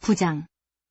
9장.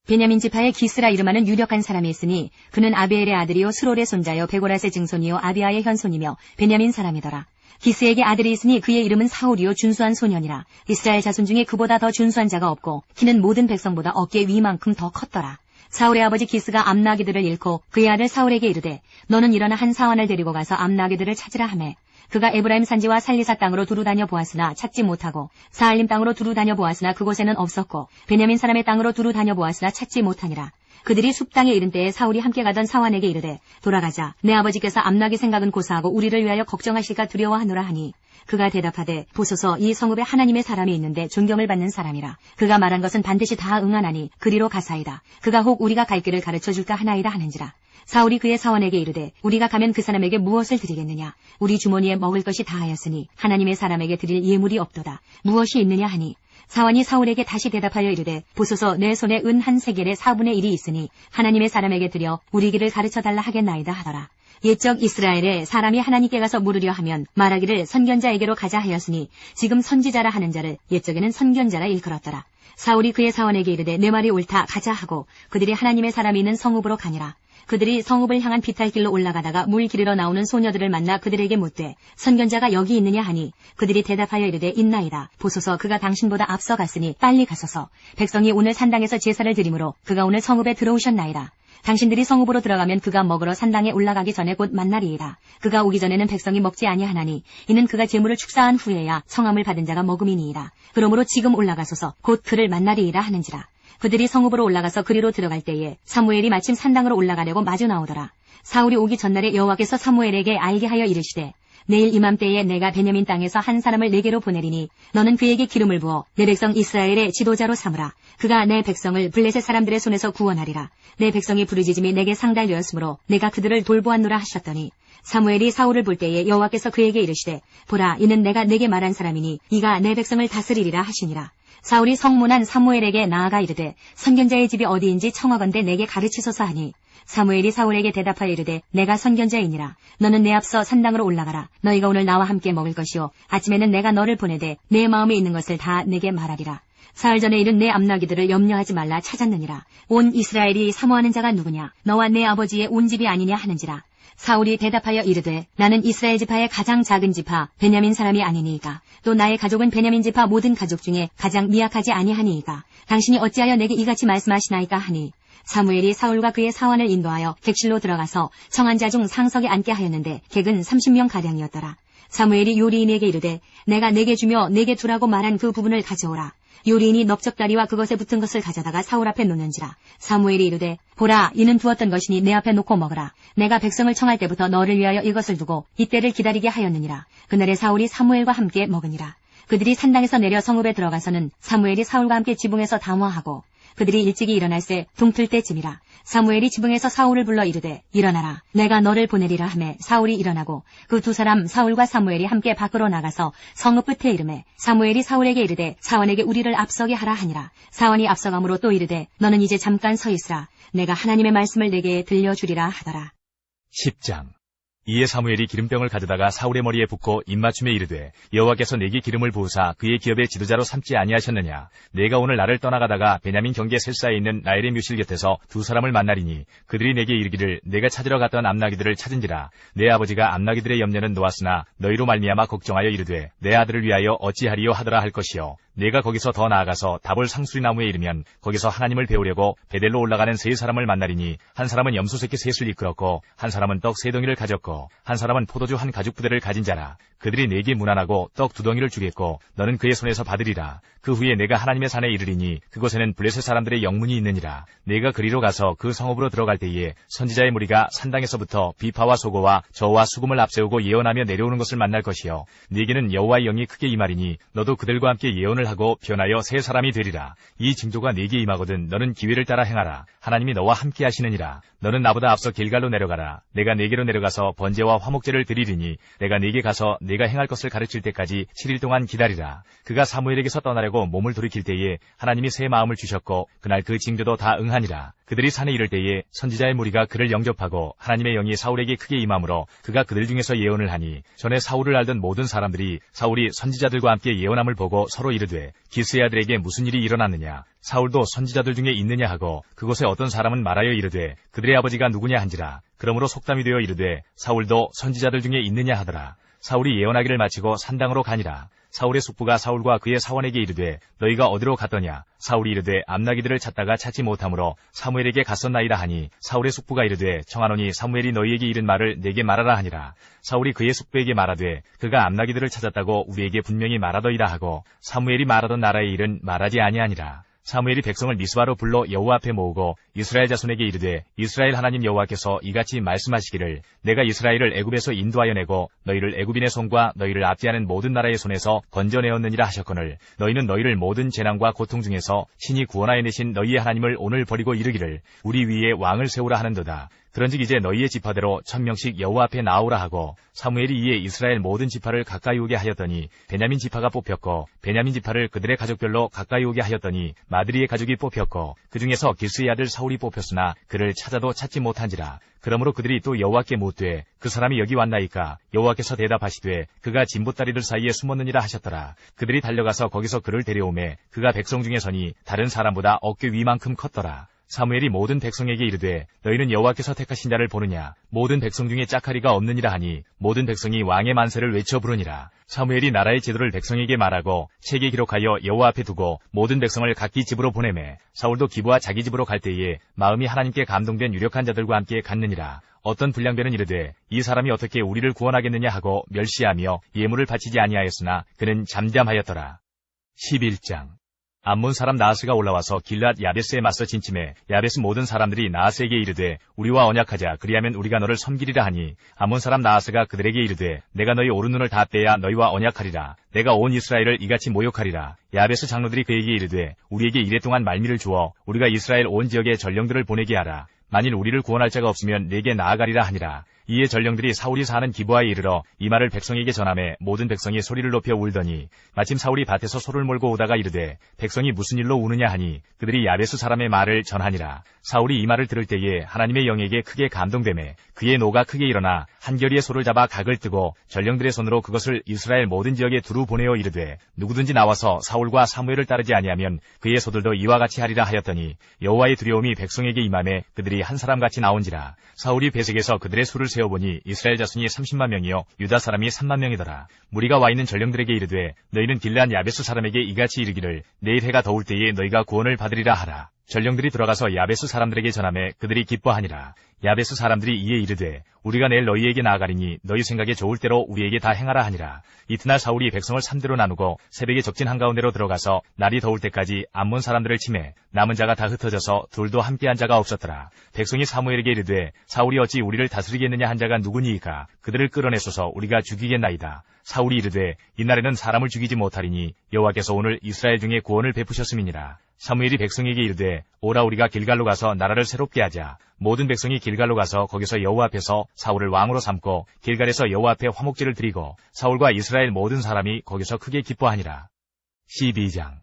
베냐민 지파의 기스라 이름하는 유력한 사람이 있으니 그는 아비엘의 아들이요 스롤의 손자요 베고라스의 증손이요 아비아의 현손이며 베냐민 사람이더라. 기스에게 아들이 있으니 그의 이름은 사울이요 준수한 소년이라. 이스라엘 자손 중에 그보다 더 준수한 자가 없고 키는 모든 백성보다 어깨 위만큼 더 컸더라. 사울의 아버지 기스가 암나기들을 잃고 그의 아들 사울에게 이르되 너는 일어나 한 사환을 데리고 가서 암나기들을 찾으라 하매 그가 에브라임 산지와 살리사 땅으로 두루 다녀 보았으나 찾지 못하고 사알림 땅으로 두루 다녀 보았으나 그곳에는 없었고 베냐민 사람의 땅으로 두루 다녀 보았으나 찾지 못하니라. 그들이 숲 땅에 이른 때에 사울이 함께 가던 사환에게 이르되 돌아가자. 내 아버지께서 암나기 생각은 고사하고 우리를 위하여 걱정하실까 두려워하노라 하니 그가 대답하되 보소서 이 성읍에 하나님의 사람이 있는데 존경을 받는 사람이라. 그가 말한 것은 반드시 다 응하나니 그리로 가사이다. 그가 혹 우리가 갈 길을 가르쳐줄까 하나이다 하는지라. 사울이 그의 사원에게 이르되 우리가 가면 그 사람에게 무엇을 드리겠느냐. 우리 주머니에 먹을 것이 다하였으니 하나님의 사람에게 드릴 예물이 없도다. 무엇이 있느냐 하니 사원이 사울에게 다시 대답하여 이르되 보소서 내 손에 은 한 세겔의 4분의 1이 있으니 하나님의 사람에게 드려 우리 길을 가르쳐달라 하겠나이다 하더라. 옛적 이스라엘에 사람이 하나님께 가서 물으려 하면 말하기를 선견자에게로 가자 하였으니 지금 선지자라 하는 자를 옛적에는 선견자라 일컬었더라. 사울이 그의 사원에게 이르되 내 말이 옳다 가자 하고 그들이 하나님의 사람이 있는 성읍으로 가니라. 그들이 성읍을 향한 비탈길로 올라가다가 물 기르러 나오는 소녀들을 만나 그들에게 묻되 선견자가 여기 있느냐 하니 그들이 대답하여 이르되 있나이다. 보소서 그가 당신보다 앞서 갔으니 빨리 가소서. 백성이 오늘 산당에서 제사를 드리므로 그가 오늘 성읍에 들어오셨나이다. 당신들이 성읍으로 들어가면 그가 먹으러 산당에 올라가기 전에 곧 만나리이다. 그가 오기 전에는 백성이 먹지 아니하나니 이는 그가 제물을 축사한 후에야 성함을 받은 자가 먹음이니이다. 그러므로 지금 올라가소서 곧 그를 만나리이다 하는지라. 그들이 성읍으로 올라가서 그리로 들어갈 때에 사무엘이 마침 산당으로 올라가려고 마주 나오더라. 사울이 오기 전날에 여호와께서 사무엘에게 알게 하여 이르시되 내일 이맘때에 내가 베냐민 땅에서 한 사람을 내게로 보내리니 너는 그에게 기름을 부어 내 백성 이스라엘의 지도자로 삼으라. 그가 내 백성을 블레셋 사람들의 손에서 구원하리라. 내 백성이 부르짖음이 내게 상달되었으므로 내가 그들을 돌보았노라 하셨더니 사무엘이 사울을 볼 때에 여호와께서 그에게 이르시되 보라 이는 내가 내게 말한 사람이니 이가 내 백성을 다스리리라 하시니라. 사울이 성문한 사무엘에게 나아가 이르되 선견자의 집이 어디인지 청하건대 내게 가르치소서 하니 사무엘이 사울에게 대답하여 이르되 내가 선견자이니라. 너는 내 앞서 산당으로 올라가라. 너희가 오늘 나와 함께 먹을 것이요 아침에는 내가 너를 보내되 내 마음에 있는 것을 다 내게 말하리라. 사흘 전에 이른 내 암나기들을 염려하지 말라 찾았느니라. 온 이스라엘이 사모하는 자가 누구냐. 너와 내 아버지의 온 집이 아니냐 하는지라. 사울이 대답하여 이르되 나는 이스라엘 지파의 가장 작은 지파 베냐민 사람이 아니니이까. 또 나의 가족은 베냐민 지파 모든 가족 중에 가장 미약하지 아니하니이까. 당신이 어찌하여 내게 이같이 말씀하시나이까 하니 사무엘이 사울과 그의 사원을 인도하여 객실로 들어가서 청한 자 중 상석에 앉게 하였는데 객은 30명 가량이었더라. 사무엘이 요리인에게 이르되 내가 내게 주며 내게 두라고 말한 그 부분을 가져오라. 요리인이 넓적다리와 그것에 붙은 것을 가져다가 사울 앞에 놓는지라. 사무엘이 이르되 보라 이는 두었던 것이니 내 앞에 놓고 먹으라. 내가 백성을 청할 때부터 너를 위하여 이것을 두고 이때를 기다리게 하였느니라. 그날에 사울이 사무엘과 함께 먹으니라. 그들이 산당에서 내려 성읍에 들어가서는 사무엘이 사울과 함께 지붕에서 담화하고 그들이 일찍이 일어날새 동틀 때쯤이라. 사무엘이 지붕에서 사울을 불러 이르되 일어나라. 내가 너를 보내리라 하매 사울이 일어나고 그 두 사람 사울과 사무엘이 함께 밖으로 나가서 성읍 끝에 이르매 사무엘이 사울에게 이르되 사원에게 우리를 앞서게 하라 하니라. 사원이 앞서가므로 또 이르되 너는 이제 잠깐 서 있으라. 내가 하나님의 말씀을 내게 들려주리라 하더라. 10장. 이에 사무엘이 기름병을 가져다가 사울의 머리에 붓고 입맞춤에 이르되 여호와께서 내게 기름을 부으사 그의 기업의 지도자로 삼지 아니하셨느냐. 내가 오늘 나를 떠나가다가 베냐민 경계 셀사에 있는 라헬의 뮤실 곁에서 두 사람을 만나리니 그들이 내게 이르기를 내가 찾으러 갔던 암나기들을 찾은지라. 내 아버지가 암나기들의 염려는 놓았으나 너희로 말미암아 걱정하여 이르되 내 아들을 위하여 어찌하리요 하더라 할 것이요. 내가 거기서 더 나아가서 다볼 상수리나무에 이르면 거기서 하나님을 배우려고 베델로 올라가는 세 사람을 만나리니 한 사람은 염소새끼 셋을 이끌었고 한 사람은 떡 세 덩이를 가졌고 한 사람은 포도주 한 가죽 부대를 가진 자라. 그들이 내게 문안하고 떡 2덩이를 주겠고 너는 그의 손에서 받으리라. 그 후에 내가 하나님의 산에 이르리니 그곳에는 블레셋 사람들의 영문이 있느니라. 내가 그리로 가서 그 성읍으로 들어갈 때에 선지자의 무리가 산당에서부터 비파와 소고와 저와 수금을 앞세우고 예언하며 내려오는 것을 만날 것이요. 네게는 여호와의 영이 크게 임하리니 너도 그들과 함께 예언을 하고 변하여 새 사람이 되리라. 이 징조가 네게 임하거든 너는 기회를 따라 행하라. 하나님이 너와 함께 하시느니라. 너는 나보다 앞서 길갈로 내려가라. 내가 네게로 내려가서 번제와 화목제를 드리리니 내가 네게 가서 내 네가 행할 것을 가르칠 때까지 7일 동안 기다리라. 그가 사무엘에게서 떠나려고 몸을 돌이킬 때에 하나님이 새 마음을 주셨고 그날 그 징조도 다 응하니라. 그들이 산에 이를 때에 선지자의 무리가 그를 영접하고 하나님의 영이 사울에게 크게 임함으로 그가 그들 중에서 예언을 하니 전에 사울을 알던 모든 사람들이 사울이 선지자들과 함께 예언함을 보고 서로 이르되 기스의 아들에게 무슨 일이 일어났느냐. 사울도 선지자들 중에 있느냐 하고 그곳에 어떤 사람은 말하여 이르되 그들의 아버지가 누구냐 한지라. 그러므로 속담이 되어 이르되 사울도 선지자들 중에 있느냐 하더라. 사울이 예언하기를 마치고 산당으로 가니라. 사울의 숙부가 사울과 그의 사원에게 이르되 너희가 어디로 갔더냐. 사울이 이르되 암나기들을 찾다가 찾지 못하므로 사무엘에게 갔었나이다 하니 사울의 숙부가 이르되 청하노니 사무엘이 너희에게 이른 말을 내게 말하라 하니라. 사울이 그의 숙부에게 말하되 그가 암나기들을 찾았다고 우리에게 분명히 말하더이다 하고 사무엘이 말하던 나라의 일은 말하지 아니하니라. 사무엘이 백성을 미스바로 불러 여호와 앞에 모으고 이스라엘 자손에게 이르되 이스라엘 하나님 여호와께서 이같이 말씀하시기를 내가 이스라엘을 애굽에서 인도하여 내고 너희를 애굽인의 손과 너희를 압제하는 모든 나라의 손에서 건져내었느니라 하셨거늘 너희는 너희를 모든 재난과 고통 중에서 신이 구원하여 내신 너희의 하나님을 오늘 버리고 이르기를 우리 위에 왕을 세우라 하는도다. 그런즉 이제 너희의 지파대로 1000명씩 여호와 앞에 나오라 하고 사무엘이 이에 이스라엘 모든 지파를 가까이 오게 하였더니 베냐민 지파가 뽑혔고 베냐민 지파를 그들의 가족별로 가까이 오게 하였더니 마드리의 가족이 뽑혔고 그 중에서 기스의 아들 사울이 뽑혔으나 그를 찾아도 찾지 못한지라. 그러므로 그들이 또 여호와께 묻되 그 사람이 여기 왔나이까. 여호와께서 대답하시되 그가 진보다리들 사이에 숨었느니라 하셨더라. 그들이 달려가서 거기서 그를 데려오매 그가 백성 중에 서니 다른 사람보다 어깨 위만큼 컸더라. 사무엘이 모든 백성에게 이르되 너희는 여호와께서 택하신 자를 보느냐. 모든 백성 중에 짝하리가 없느니라 하니 모든 백성이 왕의 만세를 외쳐 부르니라. 사무엘이 나라의 제도를 백성에게 말하고 책에 기록하여 여호와 앞에 두고 모든 백성을 각기 집으로 보내매 사울도 기브와 자기 집으로 갈 때에 마음이 하나님께 감동된 유력한 자들과 함께 갔느니라. 어떤 불량배는 이르되 이 사람이 어떻게 우리를 구원하겠느냐 하고 멸시하며 예물을 바치지 아니하였으나 그는 잠잠하였더라. 11장 암몬 사람 나하스가 올라와서 길앗 야베스에 맞서 진침해 야베스 모든 사람들이 나하스에게 이르되 우리와 언약하자. 그리하면 우리가 너를 섬기리라 하니 암몬 사람 나하스가 그들에게 이르되 내가 너희 오른눈을 다 떼야 너희와 언약하리라. 내가 온 이스라엘을 이같이 모욕하리라. 야베스 장로들이 그에게 이르되 우리에게 이랫동안 말미를 주어 우리가 이스라엘 온 지역에 전령들을 보내게 하라. 만일 우리를 구원할 자가 없으면 내게 나아가리라 하니라. 이에 전령들이 사울이 사는 기브아에 이르러 이 말을 백성에게 전하매 모든 백성이 소리를 높여 울더니 마침 사울이 밭에서 소를 몰고 오다가 이르되 백성이 무슨 일로 우느냐 하니 그들이 야베스 사람의 말을 전하니라. 사울이 이 말을 들을 때에 하나님의 영에게 크게 감동되매 그의 노가 크게 일어나 한결이의 소를 잡아 각을 뜨고 전령들의 손으로 그것을 이스라엘 모든 지역에 두루 보내어 이르되 누구든지 나와서 사울과 사무엘을 따르지 아니하면 그의 소들도 이와 같이 하리라 하였더니 여호와의 두려움이 백성에게 임하매 그들이 한 사람같이 나온지라. 사울이 배색에서 그들의 수를 세어보니 이스라엘 자손이 30만 명이요 유다 사람이 3만 명이더라. 무리가 와 있는 전령들에게 이르되 너희는 길앗 야베스 사람에게 이같이 이르기를 내일 해가 더울 때에 너희가 구원을 받으리라 하라. 전령들이 들어가서 야베스 사람들에게 전하매 그들이 기뻐하니라. 야베스 사람들이 이에 이르되 우리가 내일 너희에게 나아가리니 너희 생각에 좋을 대로 우리에게 다 행하라 하니라. 이튿날 사울이 백성을 3대로 나누고 새벽에 적진 한가운데로 들어가서 날이 더울 때까지 암몬 사람들을 치매 남은 자가 다 흩어져서 둘도 함께한 자가 없었더라. 백성이 사무엘에게 이르되 사울이 어찌 우리를 다스리겠느냐 한 자가 누구니이까. 그들을 끌어내소서 우리가 죽이겠나이다. 사울이 이르되 이날에는 사람을 죽이지 못하리니 여호와께서 오늘 이스라엘 중에 구원을 베푸셨음이니라. 사무엘이 백성에게 이르되 오라 우리가 길갈로 가서 나라를 새롭게 하자. 모든 백성이 길갈로 가서 거기서 여호와 앞에서 사울을 왕으로 삼고 길갈에서 여호와 앞에 화목제를 드리고 사울과 이스라엘 모든 사람이 거기서 크게 기뻐하니라. 12장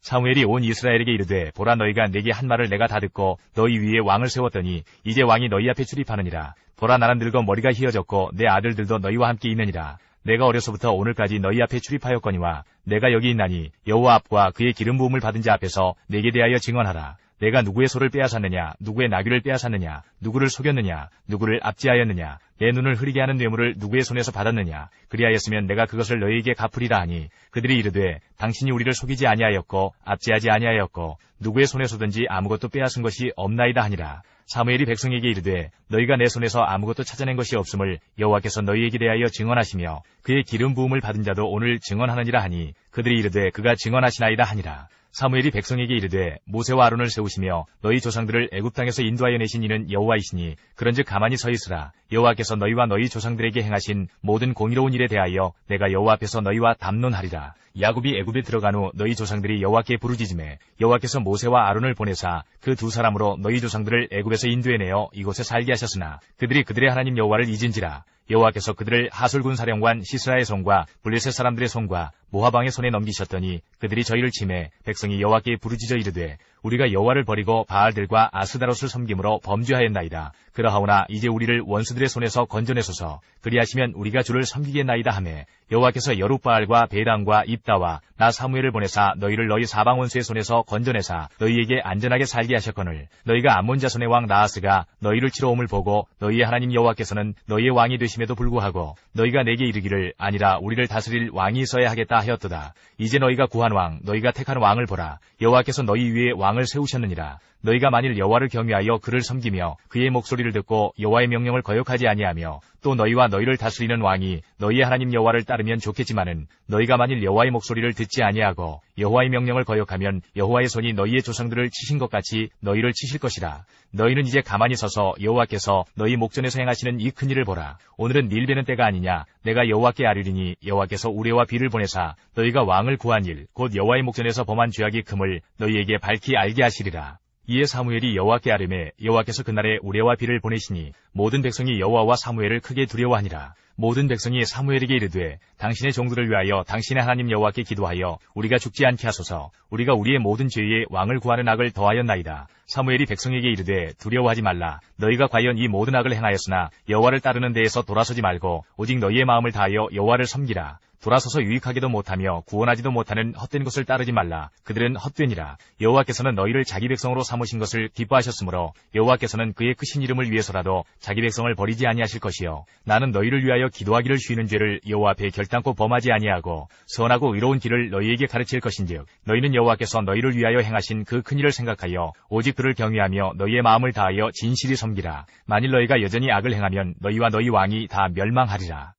사무엘이 온 이스라엘에게 이르되 보라 너희가 내게 한 말을 내가 다 듣고 너희 위에 왕을 세웠더니 이제 왕이 너희 앞에 출입하느니라. 보라 나는 늙어 머리가 희어졌고 내 아들들도 너희와 함께 있느니라. 내가 어려서부터 오늘까지 너희 앞에 출입하였거니와 내가 여기 있나니 여호와 앞과 그의 기름 부음을 받은 자 앞에서 내게 대하여 증언하라. 내가 누구의 소를 빼앗았느냐, 누구의 나귀를 빼앗았느냐, 누구를 속였느냐, 누구를 압제하였느냐, 내 눈을 흐리게 하는 뇌물을 누구의 손에서 받았느냐. 그리하였으면 내가 그것을 너희에게 갚으리라 하니 그들이 이르되 당신이 우리를 속이지 아니하였고 압제하지 아니하였고 누구의 손에서든지 아무것도 빼앗은 것이 없나이다 하니라. 사무엘이 백성에게 이르되 너희가 내 손에서 아무것도 찾아낸 것이 없음을 여호와께서 너희에게 대하여 증언하시며 그의 기름 부음을 받은 자도 오늘 증언하느니라 하니 그들이 이르되 그가 증언하시나이다 하니라. 사무엘이 백성에게 이르되 모세와 아론을 세우시며 너희 조상들을 애굽 땅에서 인도하여 내신 이는 여호와이시니 그런즉 가만히 서 있으라. 여호와께서 너희와 너희 조상들에게 행하신 모든 공의로운 일에 대하여 내가 여호와 앞에서 너희와 담론하리라. 야곱이 애굽에 들어간 후 너희 조상들이 여호와께 부르짖음에 여호와께서 모세와 아론을 보내사 그 두 사람으로 너희 조상들을 애굽에서 인도해내어 이곳에 살게 하셨으나 그들이 그들의 하나님 여호와를 잊은지라. 여호와께서 그들을 하솔군 사령관 시스라의 손과 블레셋 사람들의 손과 모압 왕의 손에 넘기셨더니 그들이 저희를 치매 백성이 여호와께 부르짖어 이르되 우리가 여호와를 버리고 바알들과 아스다롯을 섬김으로 범죄하였나이다. 그러하오나 이제 우리를 원수들의 손에서 건져내소서. 그리하시면 우리가 주를 섬기겠나이다 하매 여호와께서 여룻바알과 베당과 입다와 나 사무엘을 보내사 너희를 너희 사방 원수의 손에서 건져내사 너희에게 안전하게 살게 하셨거늘 너희가 암몬 자손의 왕 나하스가 너희를 치러 옴을 보고 너희의 하나님 여호와께서는 너희의 왕이 되심에도 불구하고 너희가 내게 이르기를 아니라 우리를 다스릴 왕이 있어야 하겠다 하였도다. 이제 너희가 구한 왕 너희가 택한 왕을 보라. 여호와께서 너희 위에 왕을 세우셨느니라. 너희가 만일 여호와를 경외하여 그를 섬기며 그의 목소리를 듣고 여호와의 명령을 거역하지 아니하며 또 너희와 너희를 다스리는 왕이 너희의 하나님 여호와를 따르면 좋겠지만은 너희가 만일 여호와의 목소리를 듣지 아니하고 여호와의 명령을 거역하면 여호와의 손이 너희의 조상들을 치신 것 같이 너희를 치실 것이라. 너희는 이제 가만히 서서 여호와께서 너희 목전에서 행하시는 이 큰일을 보라. 오늘은 밀 베는 때가 아니냐. 내가 여호와께 아뢰리니 여호와께서 우레와 비를 보내사 너희가 왕을 구한 일 곧 여호와의 목전에서 범한 죄악이 큼을 너희에게 밝히 알게 하시리라. 이에 사무엘이 여호와께 아뢰매 여호와께서 그날에 우레와 비를 보내시니 모든 백성이 여호와와 사무엘을 크게 두려워하니라. 모든 백성이 사무엘에게 이르되 당신의 종들을 위하여 당신의 하나님 여호와께 기도하여 우리가 죽지 않게 하소서. 우리가 우리의 모든 죄에 왕을 구하는 악을 더하였나이다. 사무엘이 백성에게 이르되 두려워하지 말라. 너희가 과연 이 모든 악을 행하였으나 여호와를 따르는 데에서 돌아서지 말고 오직 너희의 마음을 다하여 여호와를 섬기라. 돌아서서 유익하게도 못하며 구원하지도 못하는 헛된 것을 따르지 말라. 그들은 헛되니라. 여호와께서는 너희를 자기 백성으로 삼으신 것을 기뻐하셨으므로 여호와께서는 그의 크신 이름을 위해서라도 자기 백성을 버리지 아니하실 것이요. 나는 너희를 위하여 기도하기를 쉬는 죄를 여호와 앞에 결단코 범하지 아니하고 선하고 의로운 길을 너희에게 가르칠 것인즉 너희는 여호와께서 너희를 위하여 행하신 그 큰 일을 생각하여 오직 그를 경외하며 너희의 마음을 다하여 진실이 섬기라. 만일 너희가 여전히 악을 행하면 너희와 너희 왕이 다 멸망하리라.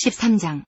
13장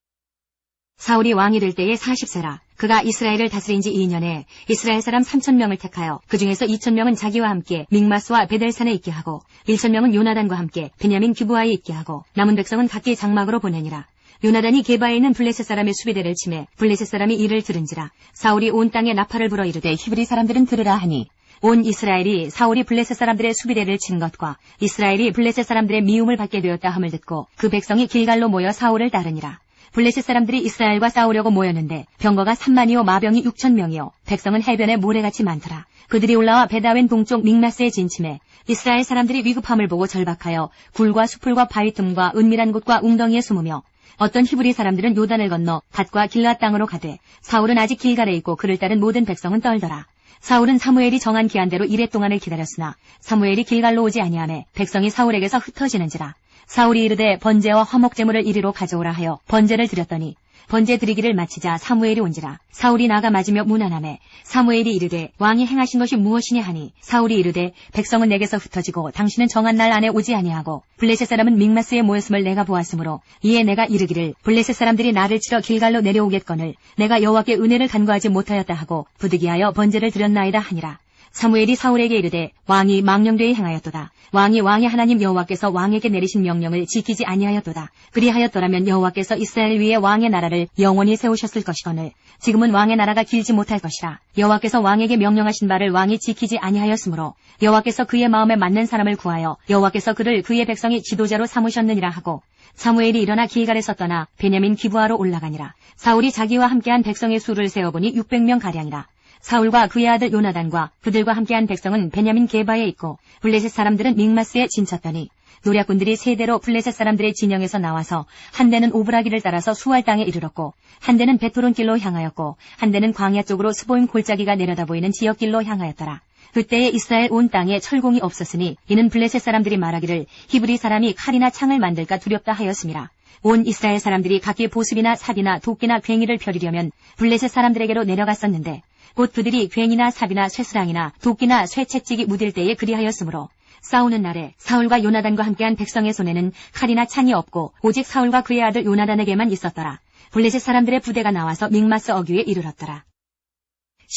사울이 왕이 될 때에 40세라. 그가 이스라엘을 다스린 지 2년에 이스라엘 사람 3,000명을 택하여 그 중에서 2,000명은 자기와 함께 믹마스와 베델산에 있게 하고 1,000명은 요나단과 함께 베냐민 기브아에 있게 하고 남은 백성은 각기 장막으로 보내니라. 요나단이 게바에 있는 블레셋 사람의 수비대를 치매 블레셋 사람이 이를 들은지라. 사울이 온 땅에 나팔을 불어 이르되 히브리 사람들은 들으라 하니 온 이스라엘이 사울이 블레셋 사람들의 수비대를 친 것과 이스라엘이 블레셋 사람들의 미움을 받게 되었다 함을 듣고 그 백성이 길갈로 모여 사울을 따르니라. 블레셋 사람들이 이스라엘과 싸우려고 모였는데 병거가 3만이요 마병이 6,000명이요 백성은 해변에 모래같이 많더라. 그들이 올라와 베다웬 동쪽 믹마스에 진침해 이스라엘 사람들이 위급함을 보고 절박하여 굴과 수풀과 바위 틈과 은밀한 곳과 웅덩이에 숨으며 어떤 히브리 사람들은 요단을 건너 갓과 길앗 땅으로 가되 사울은 아직 길갈에 있고 그를 따른 모든 백성은 떨더라. 사울은 사무엘이 정한 기한대로 이레 동안을 기다렸으나 사무엘이 길갈로 오지 아니하매 백성이 사울에게서 흩어지는지라. 사울이 이르되 번제와 화목제물을 이리로 가져오라 하여 번제를 드렸더니 번제 드리기를 마치자 사무엘이 온지라. 사울이 나가 맞으며 무난하매 사무엘이 이르되 왕이 행하신 것이 무엇이냐 하니 사울이 이르되 백성은 내게서 흩어지고 당신은 정한 날 안에 오지 아니하고 블레셋 사람은 믹마스에 모였음을 내가 보았으므로 이에 내가 이르기를 블레셋 사람들이 나를 치러 길갈로 내려오겠거늘 내가 여호와께 은혜를 간구하지 못하였다 하고 부득이하여 번제를 드렸나이다 하니라. 사무엘이 사울에게 이르되 왕이 망령되이 행하였도다. 왕이 왕의 하나님 여호와께서 왕에게 내리신 명령을 지키지 아니하였도다. 그리하였더라면 여호와께서 이스라엘 위에 왕의 나라를 영원히 세우셨을 것이거늘 지금은 왕의 나라가 길지 못할 것이라. 여호와께서 왕에게 명령하신 바를 왕이 지키지 아니하였으므로 여호와께서 그의 마음에 맞는 사람을 구하여 여호와께서 그를 그의 백성의 지도자로 삼으셨느니라 하고 사무엘이 일어나 길갈에서 떠나 베냐민 기브아로 올라가니라. 사울이 자기와 함께한 백성의 수를 세어보니 600명 가량이라. 사울과 그의 아들 요나단과 그들과 함께한 백성은 베냐민 게바에 있고 블레셋 사람들은 믹마스에 진쳤더니 노략군들이 세 대로 블레셋 사람들의 진영에서 나와서 한 대는 오브라기를 따라서 수알 땅에 이르렀고 한 대는 베토론 길로 향하였고 한 대는 광야 쪽으로 스보임 골짜기가 내려다 보이는 지역길로 향하였더라. 그때에 이스라엘 온 땅에 철공이 없었으니 이는 블레셋 사람들이 말하기를 히브리 사람이 칼이나 창을 만들까 두렵다 하였음이라. 온 이스라엘 사람들이 각기 보습이나 삽이나 도끼나 괭이를 펴리려면 블레셋 사람들에게로 내려갔었는데 곧 그들이 괭이나 삽이나 쇠스랑이나 도끼나 쇠채찍이 무딜 때에 그리하였으므로 싸우는 날에 사울과 요나단과 함께한 백성의 손에는 칼이나 창이 없고 오직 사울과 그의 아들 요나단에게만 있었더라. 블레셋 사람들의 부대가 나와서 믹마스 어귀에 이르렀더라.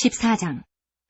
14장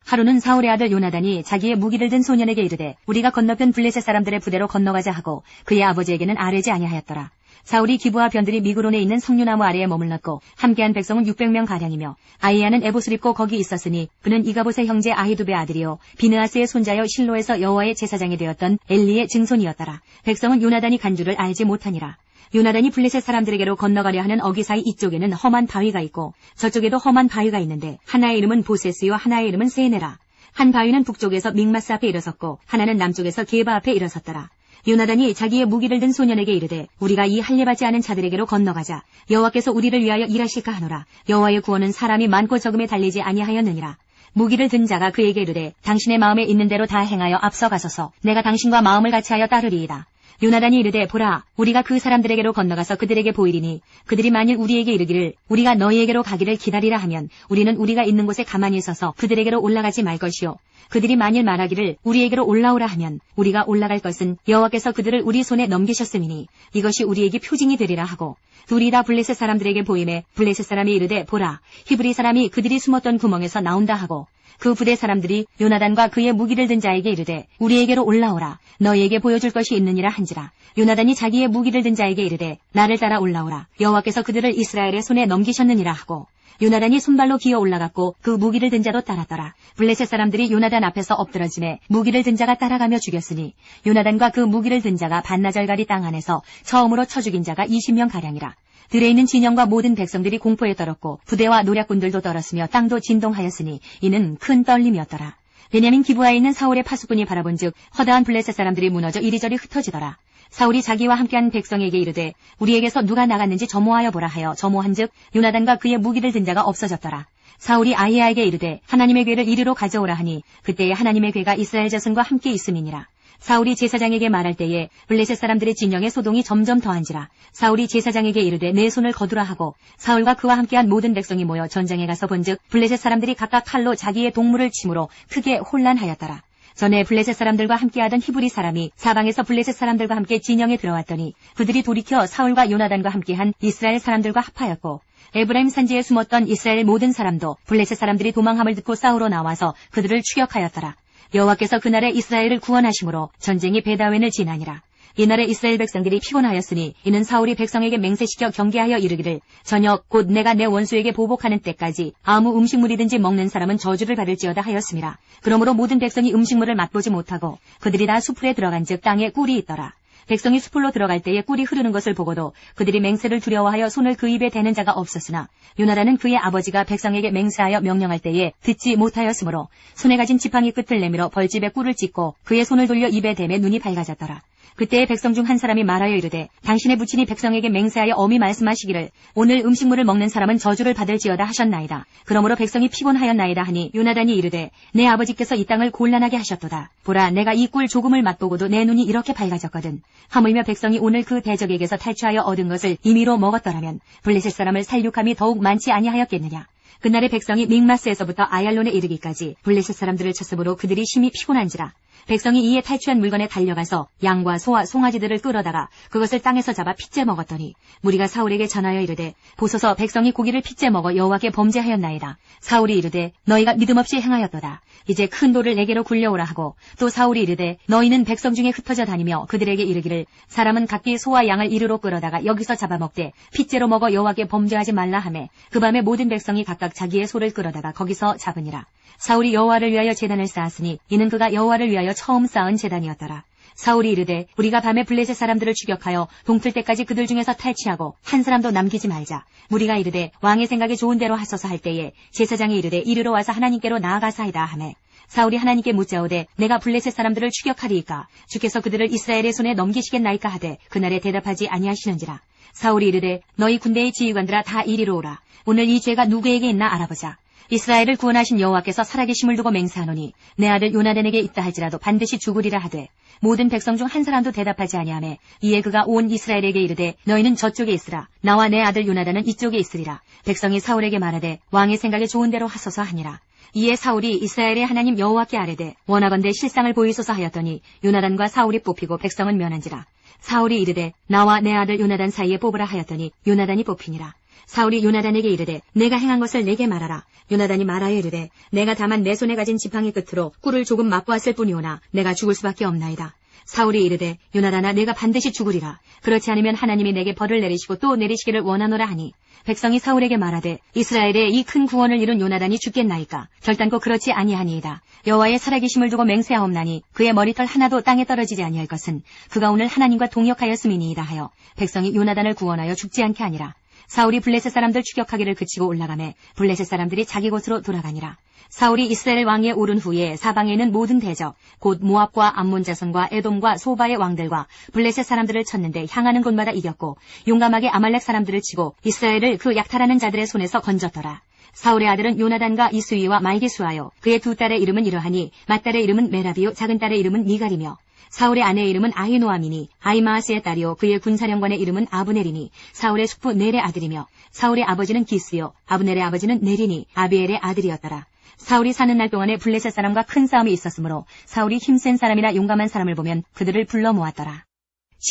하루는 사울의 아들 요나단이 자기의 무기를 든 소년에게 이르되 우리가 건너편 블레셋 사람들의 부대로 건너가자 하고 그의 아버지에게는 아뢰지 아니하였더라. 사울이 기브아 변들이 미그론에 있는 석류나무 아래에 머물렀고 함께한 백성은 600명 가량이며 아이야는 에봇을 입고 거기 있었으니 그는 이가봇의 형제 아히두베 아들이요 비느하스의 손자여 실로에서 여호와의 제사장이 되었던 엘리의 증손이었더라. 백성은 요나단이 간 줄을 알지 못하니라. 요나단이 블레셋 사람들에게로 건너가려 하는 어기 사이 이쪽에는 험한 바위가 있고 저쪽에도 험한 바위가 있는데 하나의 이름은 보세스요 하나의 이름은 세네라. 한 바위는 북쪽에서 믹마스 앞에 일어섰고 하나는 남쪽에서 게바 앞에 일어섰더라. 요나단이 자기의 무기를 든 소년에게 이르되 우리가 이 할례받지 않은 자들에게로 건너가자. 여호와께서 우리를 위하여 일하실까 하노라. 여호와의 구원은 사람이 많고 적음에 달리지 아니하였느니라. 무기를 든 자가 그에게 이르되 당신의 마음에 있는 대로 다 행하여 앞서가소서. 내가 당신과 마음을 같이하여 따르리이다. 요나단이 이르되 보라 우리가 그 사람들에게로 건너가서 그들에게 보이리니 그들이 만일 우리에게 이르기를 우리가 너희에게로 가기를 기다리라 하면 우리는 우리가 있는 곳에 가만히 서서 그들에게로 올라가지 말 것이요 그들이 만일 말하기를 우리에게로 올라오라 하면 우리가 올라갈 것은 여호와께서 그들을 우리 손에 넘기셨음이니 이것이 우리에게 표징이 되리라 하고 둘이 다 블레셋 사람들에게 보이매 블레셋 사람이 이르되 보라 히브리 사람이 그들이 숨었던 구멍에서 나온다 하고 그 부대 사람들이 요나단과 그의 무기를 든 자에게 이르되 우리에게로 올라오라 너희에게 보여줄 것이 있느니라 한지라. 요나단이 자기의 무기를 든 자에게 이르되 나를 따라 올라오라 여호와께서 그들을 이스라엘의 손에 넘기셨느니라 하고 요나단이 손발로 기어 올라갔고 그 무기를 든 자도 따랐더라. 블레셋 사람들이 요나단 앞에서 엎드러짐에 무기를 든 자가 따라가며 죽였으니 요나단과 그 무기를 든 자가 반나절가리 땅 안에서 처음으로 쳐 죽인 자가 20명가량이라. 들에 있는 진영과 모든 백성들이 공포에 떨었고 부대와 노략군들도 떨었으며 땅도 진동하였으니 이는 큰 떨림이었더라. 베냐민 기브아에 있는 사울의 파수꾼이 바라본즉 허다한 블레셋 사람들이 무너져 이리저리 흩어지더라. 사울이 자기와 함께한 백성에게 이르되 우리에게서 누가 나갔는지 점호하여 보라 하여 점호한즉 요나단과 그의 무기를 든 자가 없어졌더라. 사울이 아히야에게 이르되 하나님의 궤를 이리로 가져오라 하니 그때에 하나님의 궤가 이스라엘 자손과 함께 있음이니라. 사울이 제사장에게 말할 때에 블레셋 사람들의 진영의 소동이 점점 더한지라. 사울이 제사장에게 이르되 내 손을 거두라 하고 사울과 그와 함께한 모든 백성이 모여 전장에 가서 본즉 블레셋 사람들이 각각 칼로 자기의 동물을 침으로 크게 혼란하였더라. 전에 블레셋 사람들과 함께하던 히브리 사람이 사방에서 블레셋 사람들과 함께 진영에 들어왔더니 그들이 돌이켜 사울과 요나단과 함께한 이스라엘 사람들과 합하였고 에브라임 산지에 숨었던 이스라엘 모든 사람도 블레셋 사람들이 도망함을 듣고 싸우러 나와서 그들을 추격하였더라. 여호와께서 그날에 이스라엘을 구원하심으로 전쟁이 베다웬을 지나니라. 이날에 이스라엘 백성들이 피곤하였으니 이는 사울이 백성에게 맹세시켜 경계하여 이르기를 저녁 곧 내가 내 원수에게 보복하는 때까지 아무 음식물이든지 먹는 사람은 저주를 받을지어다 하였음이라. 그러므로 모든 백성이 음식물을 맛보지 못하고 그들이 다 수풀에 들어간즉 땅에 꿀이 있더라. 백성이 수풀로 들어갈 때에 꿀이 흐르는 것을 보고도 그들이 맹세를 두려워하여 손을 그 입에 대는 자가 없었으나 요나단은 그의 아버지가 백성에게 맹세하여 명령할 때에 듣지 못하였으므로 손에 가진 지팡이 끝을 내밀어 벌집에 꿀을 찢고 그의 손을 돌려 입에 대매 눈이 밝아졌더라. 그때에 백성 중 한 사람이 말하여 이르되 당신의 부친이 백성에게 맹세하여 엄히 말씀하시기를 오늘 음식물을 먹는 사람은 저주를 받을지어다 하셨나이다. 그러므로 백성이 피곤하였나이다 하니 요나단이 이르되 내 아버지께서 이 땅을 곤란하게 하셨도다. 보라 내가 이 꿀 조금을 맛보고도 내 눈이 이렇게 밝아졌거든. 하물며 백성이 오늘 그 대적에게서 탈취하여 얻은 것을 임의로 먹었더라면 블레셋 사람을 살육함이 더욱 많지 아니하였겠느냐. 그날의 백성이 믹마스에서부터 아얄론에 이르기까지 블레셋 사람들을 쳤으므로 그들이 심히 피곤한지라. 백성이 이에 탈취한 물건에 달려가서 양과 소와 송아지들을 끌어다가 그것을 땅에서 잡아 핏째 먹었더니 무리가 사울에게 전하여 이르되 보소서 백성이 고기를 핏째 먹어 여호와께 범죄하였나이다. 사울이 이르되 너희가 믿음 없이 행하였도다. 이제 큰 돌을 내게로 굴려오라 하고 또 사울이 이르되 너희는 백성 중에 흩어져 다니며 그들에게 이르기를 사람은 각기 소와 양을 이르로 끌어다가 여기서 잡아먹되 핏째로 먹어 여호와께 범죄하지 말라 하매 그 밤에 모든 백성이 각각 자기의 소를 끌어다가 거기서 잡으니라. 사울이 여호와를 위하여 제단을 쌓았으니 이는 그가 여호와를 위하여 처음 쌓은 제단이었더라. 사울이 이르되 우리가 밤에 블레셋 사람들을 추격하여 동틀 때까지 그들 중에서 탈취하고 한 사람도 남기지 말자. 무리가 이르되 왕의 생각에 좋은 대로 하소서 할 때에 제사장이 이르되 이리로 와서 하나님께로 나아가사이다 하매 사울이 하나님께 묻자오되 내가 블레셋 사람들을 추격하리이까 주께서 그들을 이스라엘의 손에 넘기시겠나이까 하되 그날에 대답하지 아니하시는지라. 사울이 이르되 너희 군대의 지휘관들아 다 이리로 오라. 오늘 이 죄가 누구에게 있나 알아보자. 이스라엘을 구원하신 여호와께서 살아계심을 두고 맹세하노니 내 아들 요나단에게 있다 할지라도 반드시 죽으리라 하되 모든 백성 중 한 사람도 대답하지 아니하매 이에 그가 온 이스라엘에게 이르되 너희는 저쪽에 있으라. 나와 내 아들 요나단은 이쪽에 있으리라. 백성이 사울에게 말하되 왕의 생각에 좋은 대로 하소서 하니라. 이에 사울이 이스라엘의 하나님 여호와께 아뢰되 원하건대 실상을 보이소서 하였더니 요나단과 사울이 뽑히고 백성은 면한지라. 사울이 이르되 나와 내 아들 요나단 사이에 뽑으라 하였더니 요나단이 뽑히니라. 사울이 요나단에게 이르되 내가 행한 것을 내게 말하라. 요나단이 말하여 이르되 내가 다만 내 손에 가진 지팡이 끝으로 꿀을 조금 맛보았을 뿐이오나 내가 죽을 수밖에 없나이다. 사울이 이르되 요나단아 내가 반드시 죽으리라. 그렇지 않으면 하나님이 내게 벌을 내리시고 또 내리시기를 원하노라 하니 백성이 사울에게 말하되 이스라엘에 이 큰 구원을 이룬 요나단이 죽겠나이까 결단코 그렇지 아니하니이다. 여호와의 살아계심을 두고 맹세하옵나니 그의 머리털 하나도 땅에 떨어지지 아니할 것은 그가 오늘 하나님과 동역하였음이니이다 하여 백성이 요나단을 구원하여 죽지 않게 하니라. 사울이 블레셋 사람들 추격하기를 그치고 올라가매 블레셋 사람들이 자기 곳으로 돌아가니라. 사울이 이스라엘 왕위에 오른 후에 사방에 있는 모든 대적 곧 모압과 암몬 자손과 에돔과 소바의 왕들과 블레셋 사람들을 쳤는데 향하는 곳마다 이겼고 용감하게 아말렉 사람들을 치고 이스라엘을 그 약탈하는 자들의 손에서 건졌더라. 사울의 아들은 요나단과 이스위와 말기수하여 그의 두 딸의 이름은 이러하니 맏딸의 이름은 메라비요 작은 딸의 이름은 미갈이며 사울의 아내의 이름은 아히노아미니 아히마아스의 딸이요 그의 군사령관의 이름은 아브넬이니 사울의 숙부 넬의 아들이며 사울의 아버지는 기스요 아브넬의 아버지는 넬이니 아비엘의 아들이었더라. 사울이 사는 날 동안에 블레셋 사람과 큰 싸움이 있었으므로 사울이 힘센 사람이나 용감한 사람을 보면 그들을 불러 모았더라.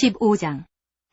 15장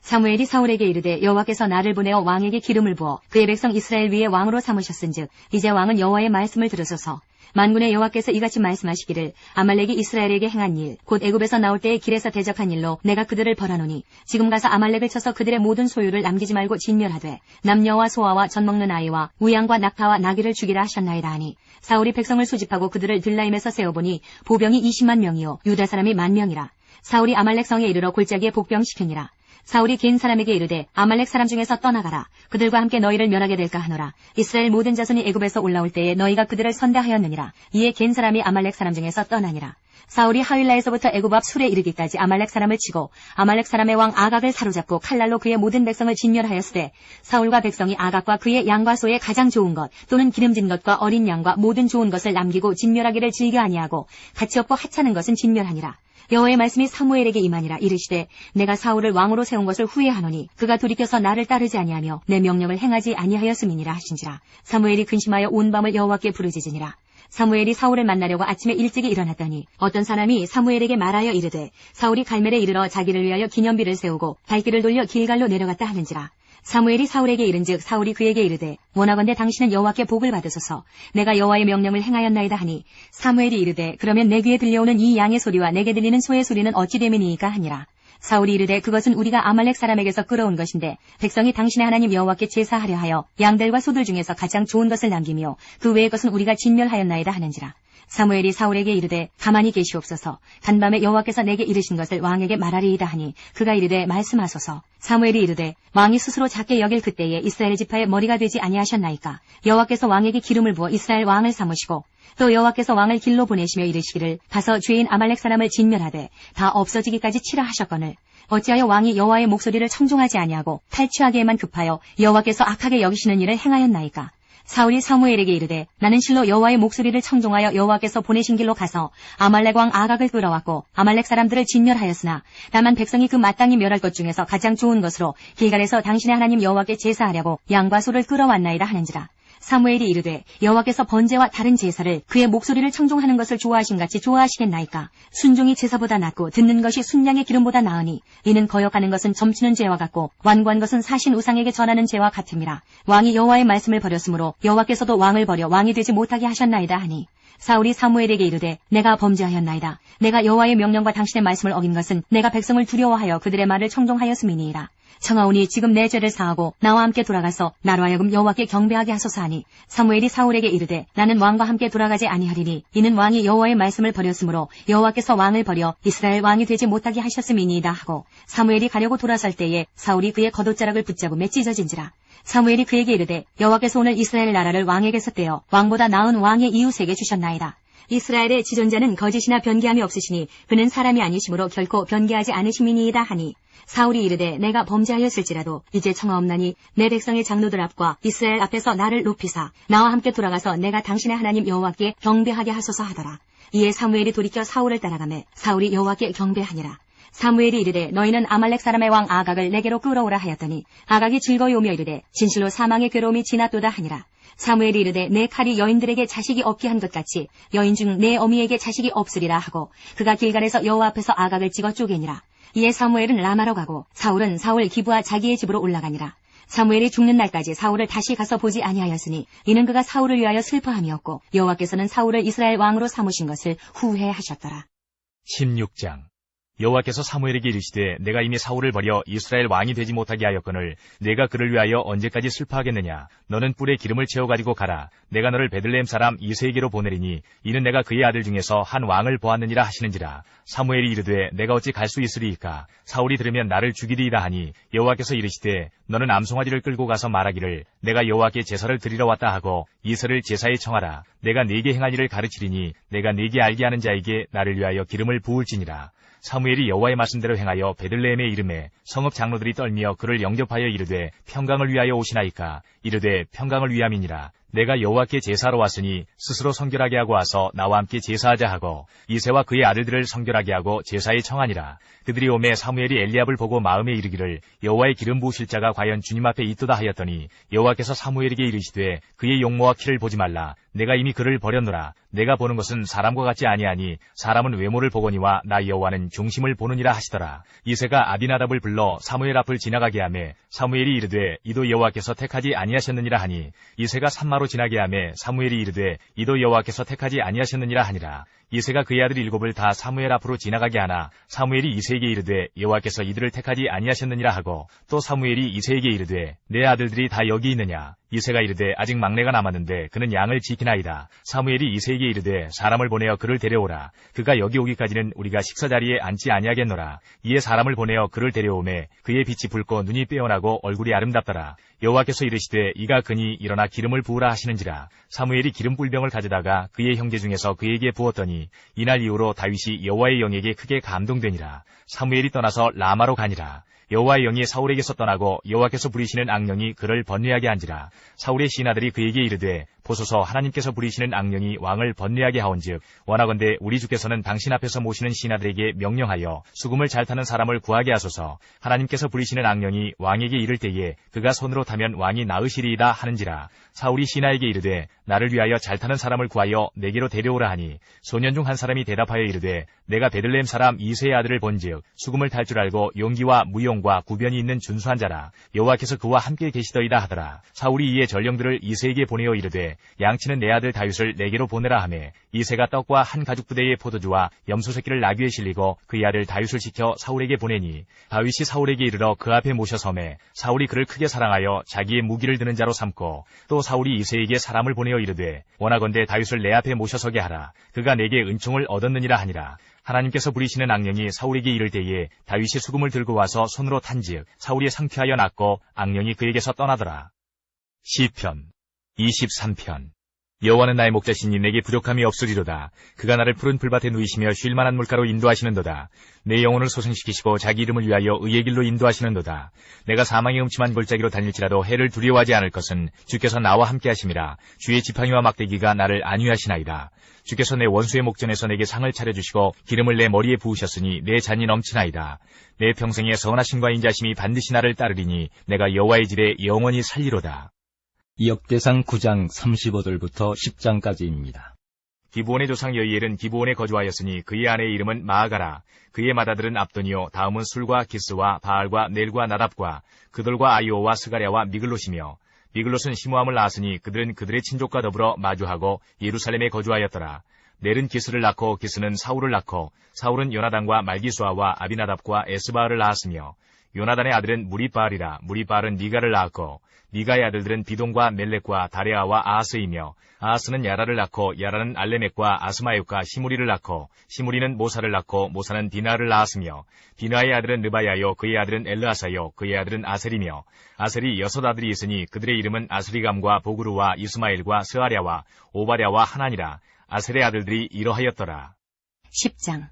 사무엘이 사울에게 이르되 여호와께서 나를 보내어 왕에게 기름을 부어 그의 백성 이스라엘 위에 왕으로 삼으셨은즉 이제 왕은 여호와의 말씀을 들으소서. 만군의 여호와께서 이같이 말씀하시기를 아말렉이 이스라엘에게 행한 일 곧 애굽에서 나올 때에 길에서 대적한 일로 내가 그들을 벌하노니 지금 가서 아말렉을 쳐서 그들의 모든 소유를 남기지 말고 진멸하되 남녀와 소아와 젖 먹는 아이와 우양과 낙타와 나귀를 죽이라 하셨나이다 하니 사울이 백성을 수집하고 그들을 들라임에서 세어보니 보병이 20만 명이요 유다 사람이 10,000명이라. 사울이 아말렉 성에 이르러 골짜기에 복병시키니라. 사울이 긴 사람에게 이르되 아말렉 사람 중에서 떠나가라. 그들과 함께 너희를 멸하게 될까 하노라. 이스라엘 모든 자손이 애굽에서 올라올 때에 너희가 그들을 선대하였느니라. 이에 긴 사람이 아말렉 사람 중에서 떠나니라. 사울이 하윌라에서부터 애굽 앞 술에 이르기까지 아말렉 사람을 치고 아말렉 사람의 왕 아각을 사로잡고 칼날로 그의 모든 백성을 진멸하였으되 사울과 백성이 아각과 그의 양과 소의 가장 좋은 것 또는 기름진 것과 어린 양과 모든 좋은 것을 남기고 진멸하기를 즐겨 아니하고 가치 없고 하찮은 것은 진멸하니라. 여호와의 말씀이 사무엘에게 임하니라. 이르시되 내가 사울을 왕으로 세운 것을 후회하노니 그가 돌이켜서 나를 따르지 아니하며 내 명령을 행하지 아니하였음이니라 하신지라. 사무엘이 근심하여 온 밤을 여호와께 부르짖으니라. 사무엘이 사울을 만나려고 아침에 일찍이 일어났더니 어떤 사람이 사무엘에게 말하여 이르되 사울이 갈멜에 이르러 자기를 위하여 기념비를 세우고 발길을 돌려 길갈로 내려갔다 하는지라. 사무엘이 사울에게 이른즉 사울이 그에게 이르되 원하건대 당신은 여호와께 복을 받으소서. 내가 여호와의 명령을 행하였나이다 하니 사무엘이 이르되 그러면 내 귀에 들려오는 이 양의 소리와 내게 들리는 소의 소리는 어찌 됨이니이까 하니라. 사울이 이르되 그것은 우리가 아말렉 사람에게서 끌어온 것인데 백성이 당신의 하나님 여호와께 제사하려 하여 양들과 소들 중에서 가장 좋은 것을 남기며 그 외의 것은 우리가 진멸하였나이다 하는지라. 사무엘이 사울에게 이르되 가만히 계시옵소서. 간밤에 여호와께서 내게 이르신 것을 왕에게 말하리이다 하니 그가 이르되 말씀하소서. 사무엘이 이르되 왕이 스스로 작게 여길 그때에 이스라엘 지파의 머리가 되지 아니하셨나이까. 여호와께서 왕에게 기름을 부어 이스라엘 왕을 삼으시고 또 여호와께서 왕을 길로 보내시며 이르시기를 가서 죄인 아말렉 사람을 진멸하되 다 없어지기까지 치라 하셨거늘 어찌하여 왕이 여호와의 목소리를 청종하지 아니하고 탈취하기에만 급하여 여호와께서 악하게 여기시는 일을 행하였나이까. 사울이 사무엘에게 이르되 나는 실로 여호와의 목소리를 청종하여 여호와께서 보내신 길로 가서 아말렉 왕 아각을 끌어왔고 아말렉 사람들을 진멸하였으나 다만 백성이 그 마땅히 멸할 것 중에서 가장 좋은 것으로 길갈에서 당신의 하나님 여호와께 제사하려고 양과 소를 끌어왔나이다 하는지라. 사무엘이 이르되 여호와께서 번제와 다른 제사를 그의 목소리를 청종하는 것을 좋아하심같이 좋아하시겠나이까. 순종이 제사보다 낫고 듣는 것이 순양의 기름보다 나으니 이는 거역하는 것은 점치는 죄와 같고 완고한 것은 사신 우상에게 전하는 죄와 같음이라. 왕이 여호와의 말씀을 버렸으므로 여호와께서도 왕을 버려 왕이 되지 못하게 하셨나이다 하니 사울이 사무엘에게 이르되 내가 범죄하였나이다. 내가 여호와의 명령과 당신의 말씀을 어긴 것은 내가 백성을 두려워하여 그들의 말을 청종하였음이니이다. 청하오니 지금 내 죄를 사하고 나와 함께 돌아가서 나로 하여금 여호와께 경배하게 하소서 하니 사무엘이 사울에게 이르되 나는 왕과 함께 돌아가지 아니하리니 이는 왕이 여호와의 말씀을 버렸으므로 여호와께서 왕을 버려 이스라엘 왕이 되지 못하게 하셨음이니이다 하고 사무엘이 가려고 돌아설 때에 사울이 그의 겉옷자락을 붙잡음에 찢어진지라. 사무엘이 그에게 이르되 여호와께서 오늘 이스라엘 나라를 왕에게서 떼어 왕보다 나은 왕의 이웃에게 주셨나이다. 이스라엘의 지존자는 거짓이나 변개함이 없으시니 그는 사람이 아니시므로 결코 변개하지 않으심이니이다 하니 사울이 이르되 내가 범죄하였을지라도 이제 청하옵나니 내 백성의 장로들 앞과 이스라엘 앞에서 나를 높이사 나와 함께 돌아가서 내가 당신의 하나님 여호와께 경배하게 하소서 하더라. 이에 사무엘이 돌이켜 사울을 따라가매 사울이 여호와께 경배하니라. 사무엘이 이르되 너희는 아말렉 사람의 왕 아각을 내게로 끌어오라 하였더니 아각이 즐거이오며 이르되 진실로 사망의 괴로움이 지났도다 하니라. 사무엘이 이르되 내 칼이 여인들에게 자식이 없게 한 것 같이 여인 중 내 어미에게 자식이 없으리라 하고 그가 길갈에서 여호와 앞에서 아각을 찍어 쪼개니라. 이에 사무엘은 라마로 가고 사울은 사울 기브와 자기의 집으로 올라가니라. 사무엘이 죽는 날까지 사울을 다시 가서 보지 아니하였으니 이는 그가 사울을 위하여 슬퍼함이었고 여호와께서는 사울을 이스라엘 왕으로 삼으신 것을 후회하셨더라. 16장 여호와께서 사무엘에게 이르시되 내가 이미 사울을 버려 이스라엘 왕이 되지 못하게 하였거늘 내가 그를 위하여 언제까지 슬퍼하겠느냐. 너는 뿔에 기름을 채워가지고 가라. 내가 너를 베들레헴 사람 이새에게로 보내리니 이는 내가 그의 아들 중에서 한 왕을 보았느니라 하시는지라. 사무엘이 이르되 내가 어찌 갈 수 있으리이까. 사울이 들으면 나를 죽이리이다 하니 여호와께서 이르시되 너는 암송아지를 끌고 가서 말하기를 내가 여호와께 제사를 드리러 왔다 하고 이새를 제사에 청하라. 내가 네게 행할 일을 가르치리니 내가 네게 알게 하는 자에게 나를 위하여 기름을 부을지니라. 사무엘이 여호와의 말씀대로 행하여 베들레헴에 이르매 성읍 장로들이 떨미어 그를 영접하여 이르되 평강을 위하여 오시나이까. 이르되 평강을 위함이니라. 내가 여호와께 제사하러 왔으니 스스로 성결하게 하고 와서 나와 함께 제사하자 하고 이새와 그의 아들들을 성결하게 하고 제사에 청하니라. 그들이 오매 사무엘이 엘리압을 보고 마음에 이르기를 여호와의 기름 부으실 자가 과연 주님 앞에 있도다 하였더니 여호와께서 사무엘에게 이르시되 그의 용모와 키를 보지 말라. 내가 이미 그를 버렸노라. 내가 보는 것은 사람과 같지 아니하니 사람은 외모를 보거니와 나 여호와는 중심을 보느니라 하시더라. 이새가 아비나답을 불러 사무엘 앞을 지나가게 하매 사무엘이 이르되 이도 여호와께서 택하지 아니하셨느니라 하니 이새가 산마로 지나게 하매 사무엘이 이르되 이도 여호와께서 택하지 아니하셨느니라 하니라. 이새가 그의 아들 7을 다 사무엘 앞으로 지나가게 하나 사무엘이 이새에게 이르되 여호와께서 이들을 택하지 아니하셨느니라 하고 또 사무엘이 이새에게 이르되 내 아들들이 다 여기 있느냐. 이새가 이르되 아직 막내가 남았는데 그는 양을 지키나이다. 사무엘이 이새에게 이르되 사람을 보내어 그를 데려오라. 그가 여기 오기까지는 우리가 식사 자리에 앉지 아니하겠노라. 이에 사람을 보내어 그를 데려오매 그의 빛이 붉고 눈이 빼어나고 얼굴이 아름답더라. 여호와께서 이르시되 이가 그니 일어나 기름을 부으라 하시는지라. 사무엘이 기름 뿔병을 가져다가 그의 형제 중에서 그에게 부었더니 이날 이후로 다윗이 여호와의 영에게 크게 감동되니라. 사무엘이 떠나서 라마로 가니라. 여호와의 영이 사울에게서 떠나고 여호와께서 부리시는 악령이 그를 번뇌하게 한지라. 사울의 신하들이 그에게 이르되 보소서 하나님께서 부리시는 악령이 왕을 번뇌하게 하온즉 원하건대 우리 주께서는 당신 앞에서 모시는 신하들에게 명령하여 수금을 잘 타는 사람을 구하게 하소서. 하나님께서 부리시는 악령이 왕에게 이를 때에 그가 손으로 타면 왕이 나으시리이다 하는지라. 사울이 신하에게 이르되 나를 위하여 잘 타는 사람을 구하여 내게로 데려오라 하니 소년 중 한 사람이 대답하여 이르되 내가 베들레헴 사람 이새의 아들을 본즉 수금을 탈 줄 알고 용기와 무용과 구변이 있는 준수한 자라. 여호와께서 그와 함께 계시더이다 하더라. 사울이 이에 전령들을 이새에게 보내어 이르되 양치는 내 아들 다윗을 내게로 보내라 하매 이새가 떡과 한 가죽 부대의 포도주와 염소 새끼를 나귀에 실리고 그의 아들 다윗을 시켜 사울에게 보내니 다윗이 사울에게 이르러 그 앞에 모셔서매 사울이 그를 크게 사랑하여 자기의 무기를 드는 자로 삼고 또 사울이 이새에게 사람을 보내어 이르되 원하건대 다윗을 내 앞에 모셔서게 하라. 그가 내게 은총을 얻었느니라 하니라. 하나님께서 부리시는 악령이 사울에게 이를 때에 다윗이 수금을 들고 와서 손으로 탄즉 사울이 상쾌하여 낫고 악령이 그에게서 떠나더라. 시편 23편. 여호와는 나의 목자시니 내게 부족함이 없으리로다. 그가 나를 푸른 풀밭에 누이시며 쉴만한 물가로 인도하시는도다. 내 영혼을 소생시키시고 자기 이름을 위하여 의의 길로 인도하시는도다. 내가 사망의 음침한 골짜기로 다닐지라도 해를 두려워하지 않을 것은 주께서 나와 함께 하심이라. 주의 지팡이와 막대기가 나를 안위하시나이다. 주께서 내 원수의 목전에서 내게 상을 차려주시고 기름을 내 머리에 부으셨으니 내 잔이 넘치나이다. 내 평생의 선하심과 인자심이 반드시 나를 따르리니 내가 여호와의 집에 영원히 살리로다. 역대상 9장 35절부터 10장까지입니다. 기브온의 조상 여이엘은 기브온에 거주하였으니 그의 아내의 이름은 마아가라. 그의 맏아들은 압돈이요 다음은 술과 기스와 바알과 넬과 나답과 그돌과 아이오와 스가랴와 미글롯이며 미글롯은 시므함을 낳았으니 그들은 그들의 친족과 더불어 마주하고 예루살렘에 거주하였더라. 넬은 기스를 낳고 기스는 사울을 낳고 사울은 요나단과 말기수아와 아비나답과 에스바알을 낳았으며 요나단의 아들은 무리바알이라. 무리바알은 니가를 낳았고 니가의 아들들은 비동과 멜렉과 다레아와 아하스이며 아하스는 야라를 낳고 야라는 알레멕과 아스마옅과 시무리를 낳고 시무리는 모사를 낳고 모사는 비나를 낳았으며 비나의 아들은 르바야요 그의 아들은 엘르아사요 그의 아들은 아셀이며 아셀이 6 아들이 있으니 그들의 이름은 아스리감과 보그루와 이스마엘과 스아랴와 오바랴와 하나니라. 아셀의 아들들이 이러하였더라. 10장.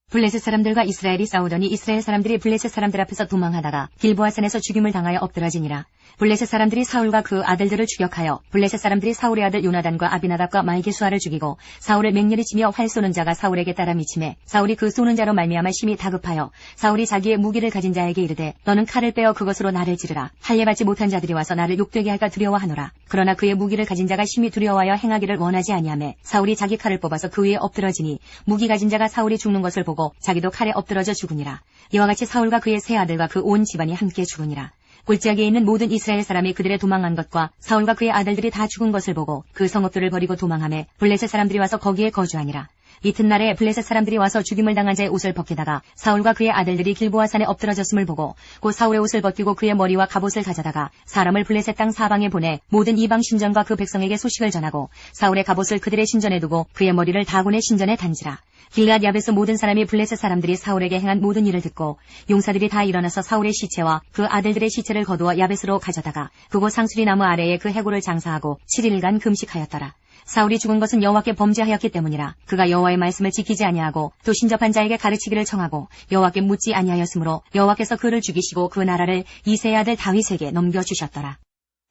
블레셋 사람들과 이스라엘이 싸우더니 이스라엘 사람들이 블레셋 사람들 앞에서 도망하다가 길보아산에서 죽임을 당하여 엎드러지니라. 블레셋 사람들이 사울과 그 아들들을 추격하여 블레셋 사람들이 사울의 아들 요나단과 아비나답과 말기수아를 죽이고 사울을 맹렬히 치며 활 쏘는 자가 사울에게 따라 미치매 사울이 그 쏘는 자로 말미암아 심히 다급하여 사울이 자기의 무기를 가진 자에게 이르되 너는 칼을 빼어 그것으로 나를 찌르라. 할례받지 못한 자들이 와서 나를 욕되게 할까 두려워하노라. 그러나 그의 무기를 가진 자가 심히 두려워하여 행하기를 원하지 아니하매 사울이 자기 칼을 뽑아서 그 위에 엎드러지니 무기 가진 자가 사울이 죽는 것을 보고 자기도 칼에 엎드러져 죽으니라. 이와 같이 사울과 그의 세 아들과 그 온 집안이 함께 죽으니라. 골짜기에 있는 모든 이스라엘 사람이 그들의 도망한 것과 사울과 그의 아들들이 다 죽은 것을 보고 그 성읍들을 버리고 도망하매 블레셋 사람들이 와서 거기에 거주하니라. 이튿날에 블레셋 사람들이 와서 죽임을 당한 자의 옷을 벗기다가 사울과 그의 아들들이 길보아 산에 엎드러졌음을 보고 곧 사울의 옷을 벗기고 그의 머리와 갑옷을 가져다가 사람을 블레셋 땅 사방에 보내 모든 이방 신전과 그 백성에게 소식을 전하고 사울의 갑옷을 그들의 신전에 두고 그의 머리를 다곤의 신전에 단지라. 길앗 야베스 모든 사람이 블레셋 사람들이 사울에게 행한 모든 일을 듣고 용사들이 다 일어나서 사울의 시체와 그 아들들의 시체를 거두어 야베스로 가져다가 그곳 상수리 나무 아래에 그 해골을 장사하고 7일간 금식하였더라. 사울이 죽은 것은 여호와께 범죄하였기 때문이라. 그가 여호와의 말씀을 지키지 아니하고 또 신접한 자에게 가르치기를 청하고 여호와께 묻지 아니하였으므로 여호와께서 그를 죽이시고 그 나라를 이새의 아들 다윗에게 넘겨주셨더라.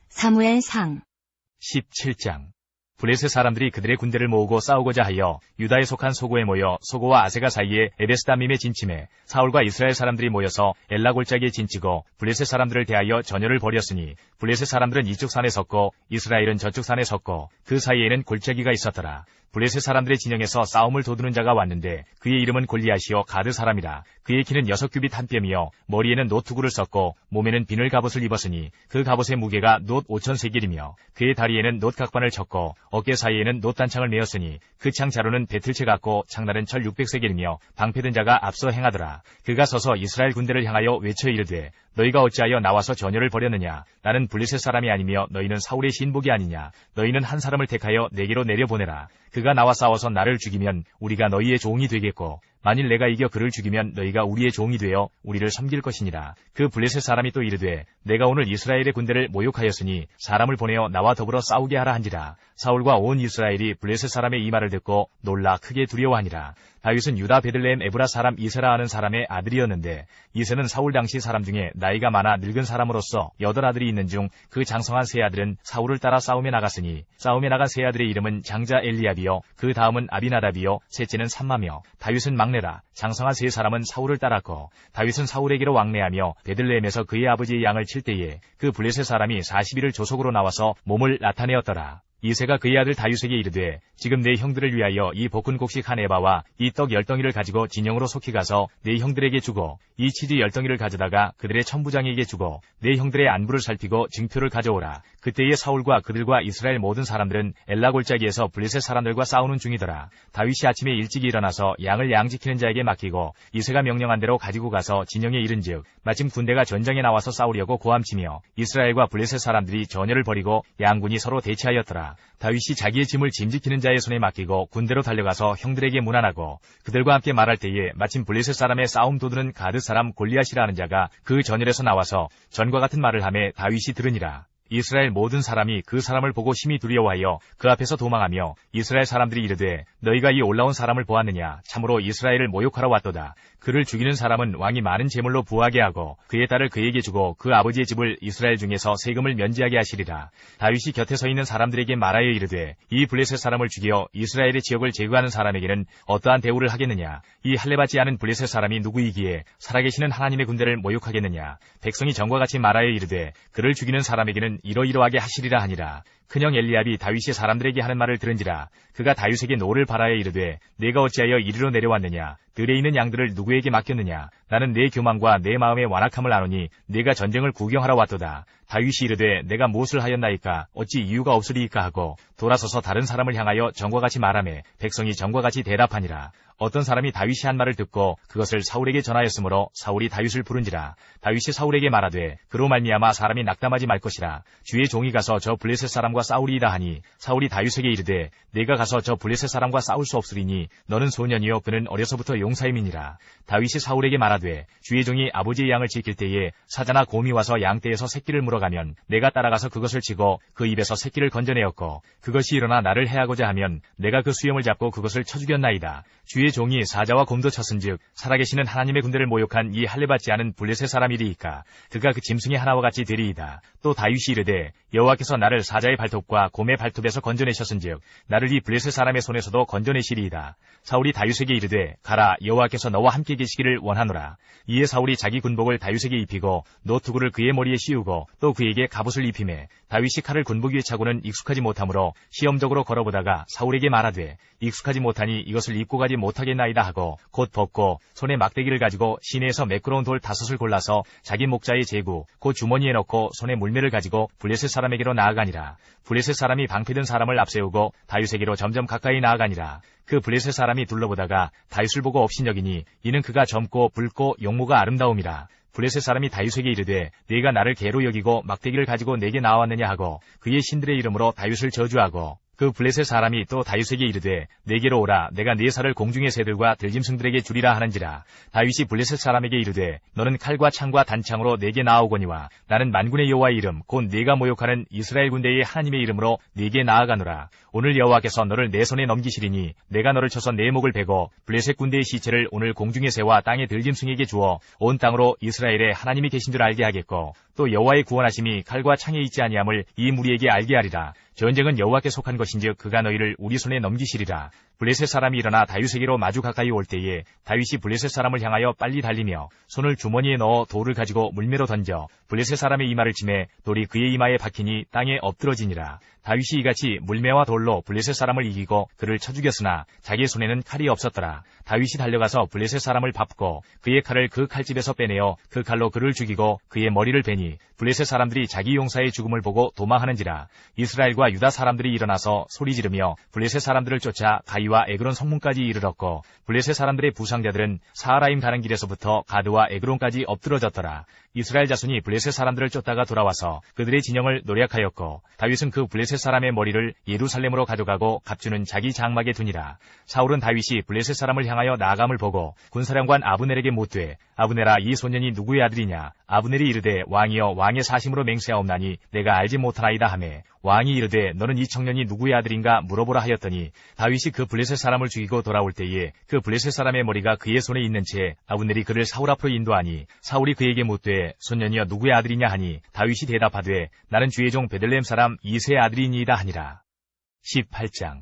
사무엘상 17장. 블레셋 사람들이 그들의 군대를 모으고 싸우고자 하여 유다에 속한 소고에 모여 소고와 아세가 사이에 에베스다밈에 진침해 사울과 이스라엘 사람들이 모여서 엘라 골짜기에 진치고 블레셋 사람들을 대하여 전열을 벌였으니 블레셋 사람들은 이쪽 산에 섰고 이스라엘은 저쪽 산에 섰고 그 사이에는 골짜기가 있었더라. 블레셋 사람들의 진영에서 싸움을 도두는 자가 왔는데 그의 이름은 골리앗이요 가드 사람이라. 그의 키는 6규빗 한 뼘이요 머리에는 놋 투구를 썼고 몸에는 비늘 갑옷을 입었으니 그 갑옷의 무게가 놋 5,000세겔이며 그의 다리에는 놋 각반을 쳤고 어깨 사이에는 놋 단창을 메었으니 그 창 자루는 배틀채 같고 창날은 철 600세겔이며 방패든 자가 앞서 행하더라. 그가 서서 이스라엘 군대를 향하여 외쳐 이르되 너희가 어찌하여 나와서 전열을 벌였느냐? 나는 블레셋 사람이 아니며 너희는 사울의 신복이 아니냐? 너희는 한 사람을 택하여 내게로 내려보내라. 그가 나와 싸워서 나를 죽이면 우리가 너희의 종이 되겠고 만일 내가 이겨 그를 죽이면 너희가 우리의 종이 되어 우리를 섬길 것이니라. 그 블레셋 사람이 또 이르되 내가 오늘 이스라엘의 군대를 모욕하였으니 사람을 보내어 나와 더불어 싸우게 하라 한지라. 사울과 온 이스라엘이 블레셋 사람의 이 말을 듣고 놀라 크게 두려워하니라. 다윗은 유다 베들레헴 에브라 사람 이세라 하는 사람의 아들이었는데 이세는 사울 당시 사람 중에 나이가 많아 늙은 사람으로서 8아들이 있는 중 그 장성한 세 아들은 사울을 따라 싸움에 나갔으니 싸움에 나간 세 아들의 이름은 장자 엘리압이요 그 다음은 아비나답이요 셋째는 삼마며 다윗은 막내라. 장성한 세 사람은 사울을 따랐고 다윗은 사울에게로 왕래하며 베들레헴에서 그의 아버지의 양을 칠 때에 그 블레셋 사람이 40일을 조속으로 나와서 몸을 나타내었더라. 이새가 그의 아들 다윗에게 이르되 지금 내 형들을 위하여 이 볶은 곡식 한 에바와 이 떡 10덩이를 가지고 진영으로 속히 가서 내 형들에게 주고 이 치즈 10덩이를 가져다가 그들의 천부장에게 주고 내 형들의 안부를 살피고 징표를 가져오라. 그때에 사울과 그들과 이스라엘 모든 사람들은 엘라 골짜기에서 블레셋 사람들과 싸우는 중이더라. 다윗이 아침에 일찍 일어나서 양을 양지키는 자에게 맡기고 이새가 명령한 대로 가지고 가서 진영에 이른즉 마침 군대가 전장에 나와서 싸우려고 고함치며 이스라엘과 블레셋 사람들이 전열을 벌이고 양군이 서로 대치하였더라. 다윗이 자기의 짐을 짐지키는 자의 손에 맡기고 군대로 달려가서 형들에게 문안하고 그들과 함께 말할 때에 마침 블레셋 사람의 싸움 도두는 가드 사람 골리앗이라 하는 자가 그 전열에서 나와서 전과 같은 말을 하매 다윗이 들으니라. 이스라엘 모든 사람이 그 사람을 보고 심히 두려워하여 그 앞에서 도망하며 이스라엘 사람들이 이르되 너희가 이 올라온 사람을 보았느냐? 참으로 이스라엘을 모욕하러 왔도다. 그를 죽이는 사람은 왕이 많은 제물로 부하게 하고 그의 딸을 그에게 주고 그 아버지의 집을 이스라엘 중에서 세금을 면제하게 하시리라. 다윗이 곁에 서 있는 사람들에게 말하여 이르되 이 블레셋 사람을 죽여 이스라엘의 지역을 제거하는 사람에게는 어떠한 대우를 하겠느냐? 이 할례받지 않은 블레셋 사람이 누구이기에 살아계시는 하나님의 군대를 모욕하겠느냐? 백성이 전과 같이 말하여 이르되 그를 죽이는 사람에게는 이러이러하게 하시리라 하니라. 큰형 엘리압이 다윗이 사람들에게 하는 말을 들은지라. 그가 다윗에게 노를 바라여 이르되 내가 어찌하여 이리로 내려왔느냐? 들에 있는 양들을 누구에게 맡겼느냐? 나는 내 교만과 내 마음의 완악함을 아노니 내가 전쟁을 구경하러 왔도다. 다윗이 이르되 내가 무엇을 하였나이까? 어찌 이유가 없으리이까 하고 돌아서서 다른 사람을 향하여 전과 같이 말하매 백성이 전과 같이 대답하니라. 어떤 사람이 다윗이 한 말을 듣고 그것을 사울에게 전하였으므로 사울이 다윗을 부른지라. 다윗이 사울에게 말하되 그로 말미암아 사람이 낙담하지 말 것이라. 주의 종이 가서 저 블레셋 사람과 싸우리이다 하니 사울이 다윗에게 이르되 내가 가서 저 블레셋 사람과 싸울 수 없으리니 너는 소년이요 그는 어려서부터 용사임이니라. 다윗이 사울에게 말하되 주의 종이 아버지의 양을 지킬 때에 사자나 곰이 와서 양떼에서 새끼를 물어가면 내가 따라가서 그것을 치고 그 입에서 새끼를 건져내었고 그것이 일어나 나를 해하고자 하면 내가 그 수염을 잡고 그것을 쳐 죽였나이다. 주의 종이 사자와 곰도 쳤은즉 살아계시는 하나님의 군대를 모욕한 이 할례받지 않은 블레셋 사람이리이까. 그가 그 짐승의 하나와 같이 되리이다. 또 다윗이 이르되 여호와께서 나를 사자의 발톱과 곰의 발톱에서 건져내셨은즉 나를 이 블레셋 사람의 손에서도 건져내시리이다. 사울이 다윗에게 이르되 가라 여호와께서 너와 함께 계시기를 원하노라. 이에 사울이 자기 군복을 다윗에게 입히고 노투구를 그의 머리에 씌우고 또 그에게 갑옷을 입히매 다윗이 칼을 군복 위에 차고는 익숙하지 못하므로 시험적으로 걸어보다가 사울에게 말하되 익숙하지 못하니 이것을 입고 가지 못하겠나이다 하고 곧 벗고 손에 막대기를 가지고 시내에서 매끄러운 돌 5을 골라서 자기 목자의 제구 곧 주머니에 넣고 손에 물매를 가지고 블레셋 사람에게로 나아가니라. 블레셋 사람이 방패든 사람을 앞세우고 다윗에게로 점점 가까이 나아가니라. 그 블레셋 사람이 둘러보다가 다윗을 보고 업신여기니 이는 그가 젊고 붉고 용모가 아름다움이라. 블레셋 사람이 다윗에게 이르되 네가 나를 개로 여기고 막대기를 가지고 내게 나왔느냐 하고 그의 신들의 이름으로 다윗을 저주하고 그 블레셋 사람이 또 다윗에게 이르되 내게로 오라 내가 네 살을 공중의 새들과 들짐승들에게 주리라 하는지라. 다윗이 블레셋 사람에게 이르되 너는 칼과 창과 단창으로 내게 나아오거니와 나는 만군의 여호와의 이름 곧 네가 모욕하는 이스라엘 군대의 하나님의 이름으로 네게 나아가노라. 오늘 여호와께서 너를 내 손에 넘기시리니 내가 너를 쳐서 내 목을 베고 블레셋 군대의 시체를 오늘 공중의 새와 땅의 들짐승에게 주어 온 땅으로 이스라엘에 하나님이 계신 줄 알게 하겠고 또 여호와의 구원하심이 칼과 창에 있지 아니함을 이 무리에게 알게 하리라. 전쟁은 여호와께 속한 것인즉 그가 너희를 우리 손에 넘기시리라. 블레셋 사람이 일어나 다윗에게로 마주 가까이 올 때에 다윗이 블레셋 사람을 향하여 빨리 달리며 손을 주머니에 넣어 돌을 가지고 물매로 던져 블레셋 사람의 이마를 치매 돌이 그의 이마에 박히니 땅에 엎드러지니라. 다윗이 이같이 물매와 돌로 블레셋 사람을 이기고 그를 쳐 죽였으나 자기의 손에는 칼이 없었더라. 다윗이 달려가서 블레셋 사람을 밟고 그의 칼을 그 칼집에서 빼내어 그 칼로 그를 죽이고 그의 머리를 베니 블레셋 사람들이 자기 용사의 죽음을 보고 도망하는지라. 이스라엘과 유다 사람들이 일어나서 소리 지르며 블레셋 사람들을 쫓아 가이와 에그론 성문까지 이르렀고 블레셋 사람들의 부상자들은 사하라임 가는 길에서부터 가드와 에그론까지 엎드러졌더라. 이스라엘 자손이 블레셋 사람들을 쫓다가 돌아와서 그들의 진영을 노략하였고 다윗은 그 블레셋 사람의 머리를 예루살렘으로 가져가고 갑주는 자기 장막에 두니라. 사울은 다윗이 블레셋 사람을 향하여 나아감을 보고 군사령관 아브넬에게 묻되 아브넬아 이 소년이 누구의 아들이냐. 아브넬이 이르되 왕이여 왕의 사심으로 맹세하옵나니 내가 알지 못하나이다 하매 왕이 이르되 너는 이 청년이 누구의 아들인가 물어보라 하였더니 다윗이 그 블레셋 사람을 죽이고 돌아올 때에 그 블레셋 사람의 머리가 그의 손에 있는 채 아브넬이 그를 사울 앞으로 인도하니 사울이 그에게 묻되 소년이여 누구의 아들이냐 하니 다윗이 대답하되 나는 주의 종 베들레헴 사람 이새의 아들이니이다 하니라. 18장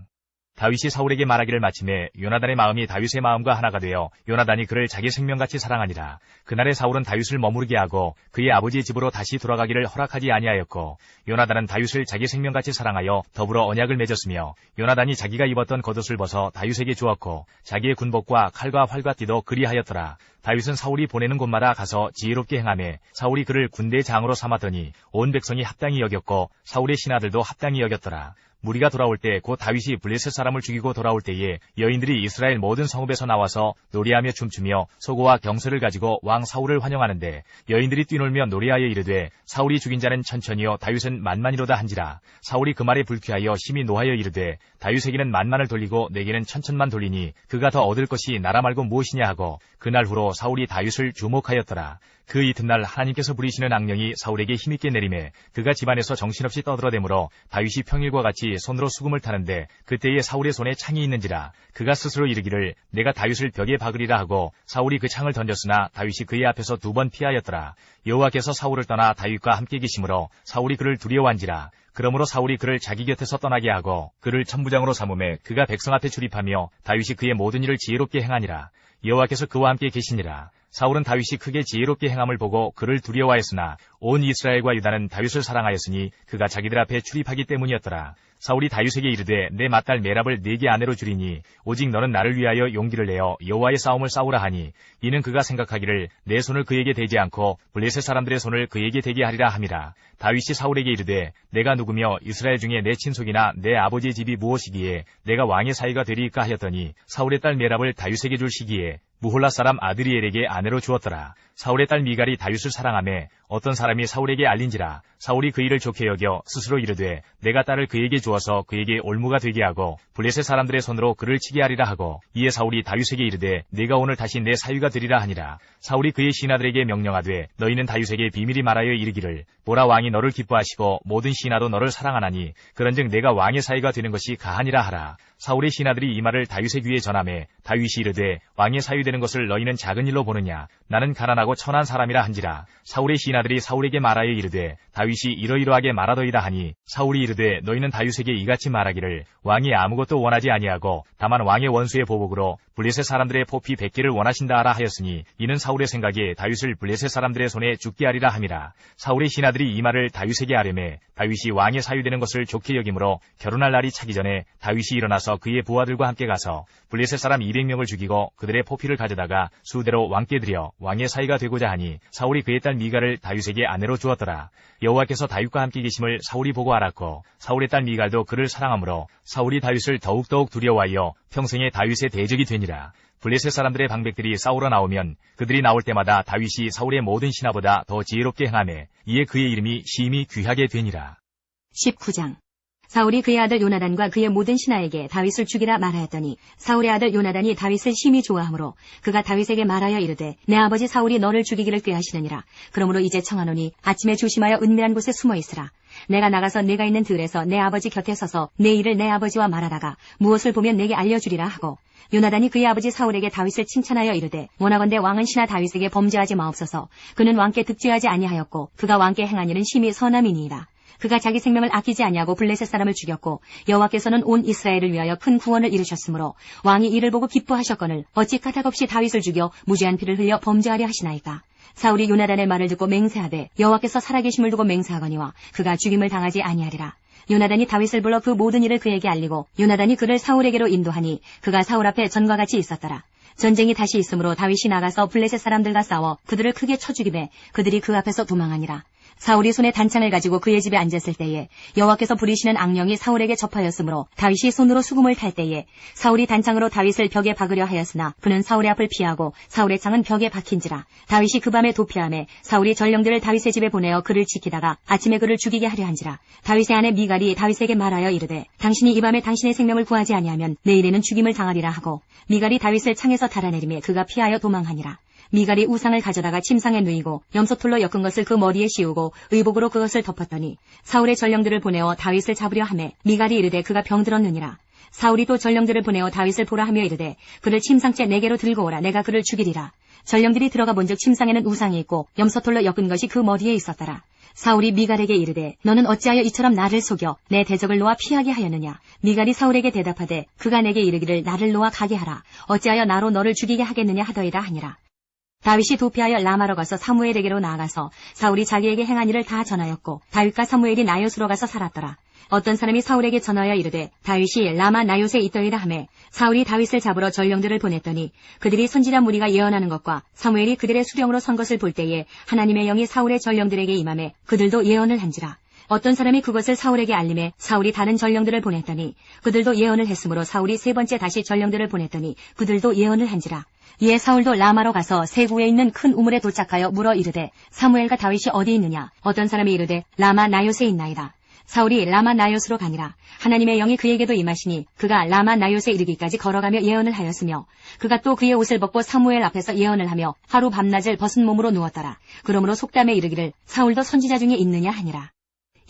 다윗이 사울에게 말하기를 마침에 요나단의 마음이 다윗의 마음과 하나가 되어 요나단이 그를 자기 생명같이 사랑하니라. 그날에 사울은 다윗을 머무르게 하고 그의 아버지의 집으로 다시 돌아가기를 허락하지 아니하였고 요나단은 다윗을 자기 생명같이 사랑하여 더불어 언약을 맺었으며 요나단이 자기가 입었던 겉옷을 벗어 다윗에게 주었고 자기의 군복과 칼과 활과 띠도 그리하였더라. 다윗은 사울이 보내는 곳마다 가서 지혜롭게 행하매 사울이 그를 군대의 장으로 삼았더니 온 백성이 합당히 여겼고 사울의 신하들도 합당히 여겼더라. 무리가 돌아올 때 곧 다윗이 블레셋 사람을 죽이고 돌아올 때에 여인들이 이스라엘 모든 성읍에서 나와서 노래하며 춤추며 소고와 경서를 가지고 왕 사울을 환영하는데 여인들이 뛰놀며 노래하여 이르되 사울이 죽인 자는 천천히요 다윗은 만만이로다 한지라. 사울이 그 말에 불쾌하여 심히 노하여 이르되 다윗에게는 만만을 돌리고 내게는 천천만 돌리니 그가 더 얻을 것이 나라 말고 무엇이냐 하고 그날 후로 사울이 다윗을 주목하였더라. 그 이튿날 하나님께서 부리시는 악령이 사울에게 힘있게 내림에 그가 집안에서 정신없이 떠들어대므로 다윗이 평일과 같이 손으로 수금을 타는데 그때에 사울의 손에 창이 있는지라. 그가 스스로 이르기를 내가 다윗을 벽에 박으리라 하고 사울이 그 창을 던졌으나 다윗이 그의 앞에서 2번 피하였더라. 여호와께서 사울을 떠나 다윗과 함께 계심으로 사울이 그를 두려워한지라. 그러므로 사울이 그를 자기 곁에서 떠나게 하고 그를 천부장으로 삼음에 그가 백성 앞에 출입하며 다윗이 그의 모든 일을 지혜롭게 행하니라. 여호와께서 그와 함께 계시니라. 사울은 다윗이 크게 지혜롭게 행함을 보고 그를 두려워하였으나 온 이스라엘과 유다는 다윗을 사랑하였으니 그가 자기들 앞에 출입하기 때문이었더라. 사울이 다윗에게 이르되 내 맏딸 메랍을 네게 아내로 주리니 오직 너는 나를 위하여 용기를 내어 여호와의 싸움을 싸우라 하니 이는 그가 생각하기를 내 손을 그에게 대지 않고 블레셋 사람들의 손을 그에게 대게 하리라 함이라. 다윗이 사울에게 이르되 내가 누구며 이스라엘 중에 내 친속이나 내 아버지의 집이 무엇이기에 내가 왕의 사위가 되리이까 하였더니 사울의 딸 메랍을 다윗에게 줄 시기에 무홀라 사람 아드리엘에게 아내로 주었더라. 사울의 딸 미갈이 다윗을 사랑하매 어떤 사람이 사울에게 알린지라. 사울이 그 일을 좋게 여겨 스스로 이르되 내가 딸을 그에게 주어서 그에게 올무가 되게 하고 블레셋 사람들의 손으로 그를 치게 하리라 하고 이에 사울이 다윗에게 이르되 네가 오늘 다시 내 사위가 되리라 하니라. 사울이 그의 신하들에게 명령하되 너희는 다윗에게 비밀히 말하여 이르기를 보라 왕이 너를 기뻐하시고 모든 신하도 너를 사랑하나니 그런즉 내가 왕의 사위가 되는 것이 가하니라 하라. 사울의 신하들이 이 말을 다윗의 귀에 전하매 다윗이 이르되 왕의 사위 되는 것을 너희는 작은 일로 보느냐. 나는 가난하고 천한 사람이라 한지라. 사울의 신하들이 사울에게 말하여 이르되 다윗이 이러이러하게 말하더이다 하니 사울이 이르되 너희는 다윗에게 이같이 말하기를 왕이 아무것도 원하지 아니하고 다만 왕의 원수의 보복으로 블레셋 사람들의 포피 100개를 원하신다 하라 하였으니 이는 사울의 생각에 다윗을 블레셋 사람들의 손에 죽게 하리라 함이라. 사울의 신하들이 이 말을 다윗에게 하려매 다윗이 왕의 사위되는 것을 좋게 여기므로 결혼할 날이 차기 전에 다윗이 일어나서 그의 부하들과 함께 가서 블레셋 사람 200명을 죽이고 그들의 포피를 가져다가 수대로 왕께 드려 왕의 사위가 왕비가 되고자 하니 사울이 그의 딸 미갈을 다윗에게 아내로 주었더라. 여호와께서 다윗과 함께 계심을 사울이 보고 알았고 사울의 딸 미갈도 그를 사랑하므로 사울이 다윗을 더욱더욱 두려워하여 평생에 다윗의 대적이 되니라. 블레셋 사람들의 방백들이 싸우러 나오면 그들이 나올 때마다 다윗이 사울의 모든 신하보다 더 지혜롭게 행하매 이에 그의 이름이 심히 귀하게 되니라. 19장. 사울이 그의 아들 요나단과 그의 모든 신하에게 다윗을 죽이라 말하였더니 사울의 아들 요나단이 다윗을 심히 좋아하므로 그가 다윗에게 말하여 이르되 내 아버지 사울이 너를 죽이기를 꾀하시느니라. 그러므로 이제 청하노니 아침에 조심하여 은밀한 곳에 숨어 있으라. 내가 나가서 내가 있는 들에서 내 아버지 곁에 서서 내 일을 내 아버지와 말하다가 무엇을 보면 내게 알려주리라 하고 요나단이 그의 아버지 사울에게 다윗을 칭찬하여 이르되 원하건대 왕은 신하 다윗에게 범죄하지 마옵소서. 그는 왕께 득죄하지 아니하였고 그가 왕께 행한 일은 심히 선함이니이다. 그가 자기 생명을 아끼지 아니하고 블레셋 사람을 죽였고 여호와께서는 온 이스라엘을 위하여 큰 구원을 이루셨으므로 왕이 이를 보고 기뻐하셨거늘 어찌 까닭없이 다윗을 죽여 무죄한 피를 흘려 범죄하려 하시나이까. 사울이 요나단의 말을 듣고 맹세하되 여호와께서 살아계심을 두고 맹세하거니와 그가 죽임을 당하지 아니하리라. 요나단이 다윗을 불러 그 모든 일을 그에게 알리고 요나단이 그를 사울에게로 인도하니 그가 사울 앞에 전과 같이 있었더라. 전쟁이 다시 있으므로 다윗이 나가서 블레셋 사람들과 싸워 그들을 크게 쳐 죽이매 그들이 그 앞에서 도망하니라. 사울이 손에 단창을 가지고 그의 집에 앉았을 때에 여호와께서 부리시는 악령이 사울에게 접하였으므로 다윗이 손으로 수금을 탈 때에 사울이 단창으로 다윗을 벽에 박으려 하였으나 그는 사울의 앞을 피하고 사울의 창은 벽에 박힌지라. 다윗이 그 밤에 도피하매 사울이 전령들을 다윗의 집에 보내어 그를 지키다가 아침에 그를 죽이게 하려 한지라. 다윗의 아내 미갈이 다윗에게 말하여 이르되 당신이 이 밤에 당신의 생명을 구하지 아니하면 내일에는 죽임을 당하리라 하고 미갈이 다윗을 창에서 달아내리매 그가 피하여 도망하니라. 미갈이 우상을 가져다가 침상에 누이고 염소털로 엮은 것을 그 머리에 씌우고 의복으로 그것을 덮었더니 사울의 전령들을 보내어 다윗을 잡으려 하매 미갈이 이르되 그가 병들었느니라. 사울이 또 전령들을 보내어 다윗을 보라 하며 이르되 그를 침상째 내게로 들고 오라. 내가 그를 죽이리라. 전령들이 들어가 본즉 침상에는 우상이 있고 염소털로 엮은 것이 그 머리에 있었더라. 사울이 미갈에게 이르되 너는 어찌하여 이처럼 나를 속여 내 대적을 놓아 피하게 하였느냐. 미갈이 사울에게 대답하되 그가 내게 이르기를 나를 놓아 가게 하라. 어찌하여 나로 너를 죽이게 하겠느냐 하더이다 하니라. 다윗이 도피하여 라마로 가서 사무엘에게로 나아가서 사울이 자기에게 행한 일을 다 전하였고 다윗과 사무엘이 나요스로 가서 살았더라. 어떤 사람이 사울에게 전하여 이르되 다윗이 라마 나요스에 있더이다 하매 사울이 다윗을 잡으러 전령들을 보냈더니 그들이 선지자 무리가 예언하는 것과 사무엘이 그들의 수령으로 선 것을 볼 때에 하나님의 영이 사울의 전령들에게 임하매 그들도 예언을 한지라. 어떤 사람이 그것을 사울에게 알림해 사울이 다른 전령들을 보냈더니 그들도 예언을 했으므로 사울이 세 번째 다시 전령들을 보냈더니 그들도 예언을 한지라. 이에 사울도 라마로 가서 세구에 있는 큰 우물에 도착하여 물어 이르되 사무엘과 다윗이 어디 있느냐. 어떤 사람이 이르되 라마 나요스에 있나이다. 사울이 라마 나요스로 가니라. 하나님의 영이 그에게도 임하시니 그가 라마 나요스에 이르기까지 걸어가며 예언을 하였으며 그가 또 그의 옷을 벗고 사무엘 앞에서 예언을 하며 하루 밤낮을 벗은 몸으로 누웠더라. 그러므로 속담에 이르기를 사울도 선지자 중에 있느냐 하니라.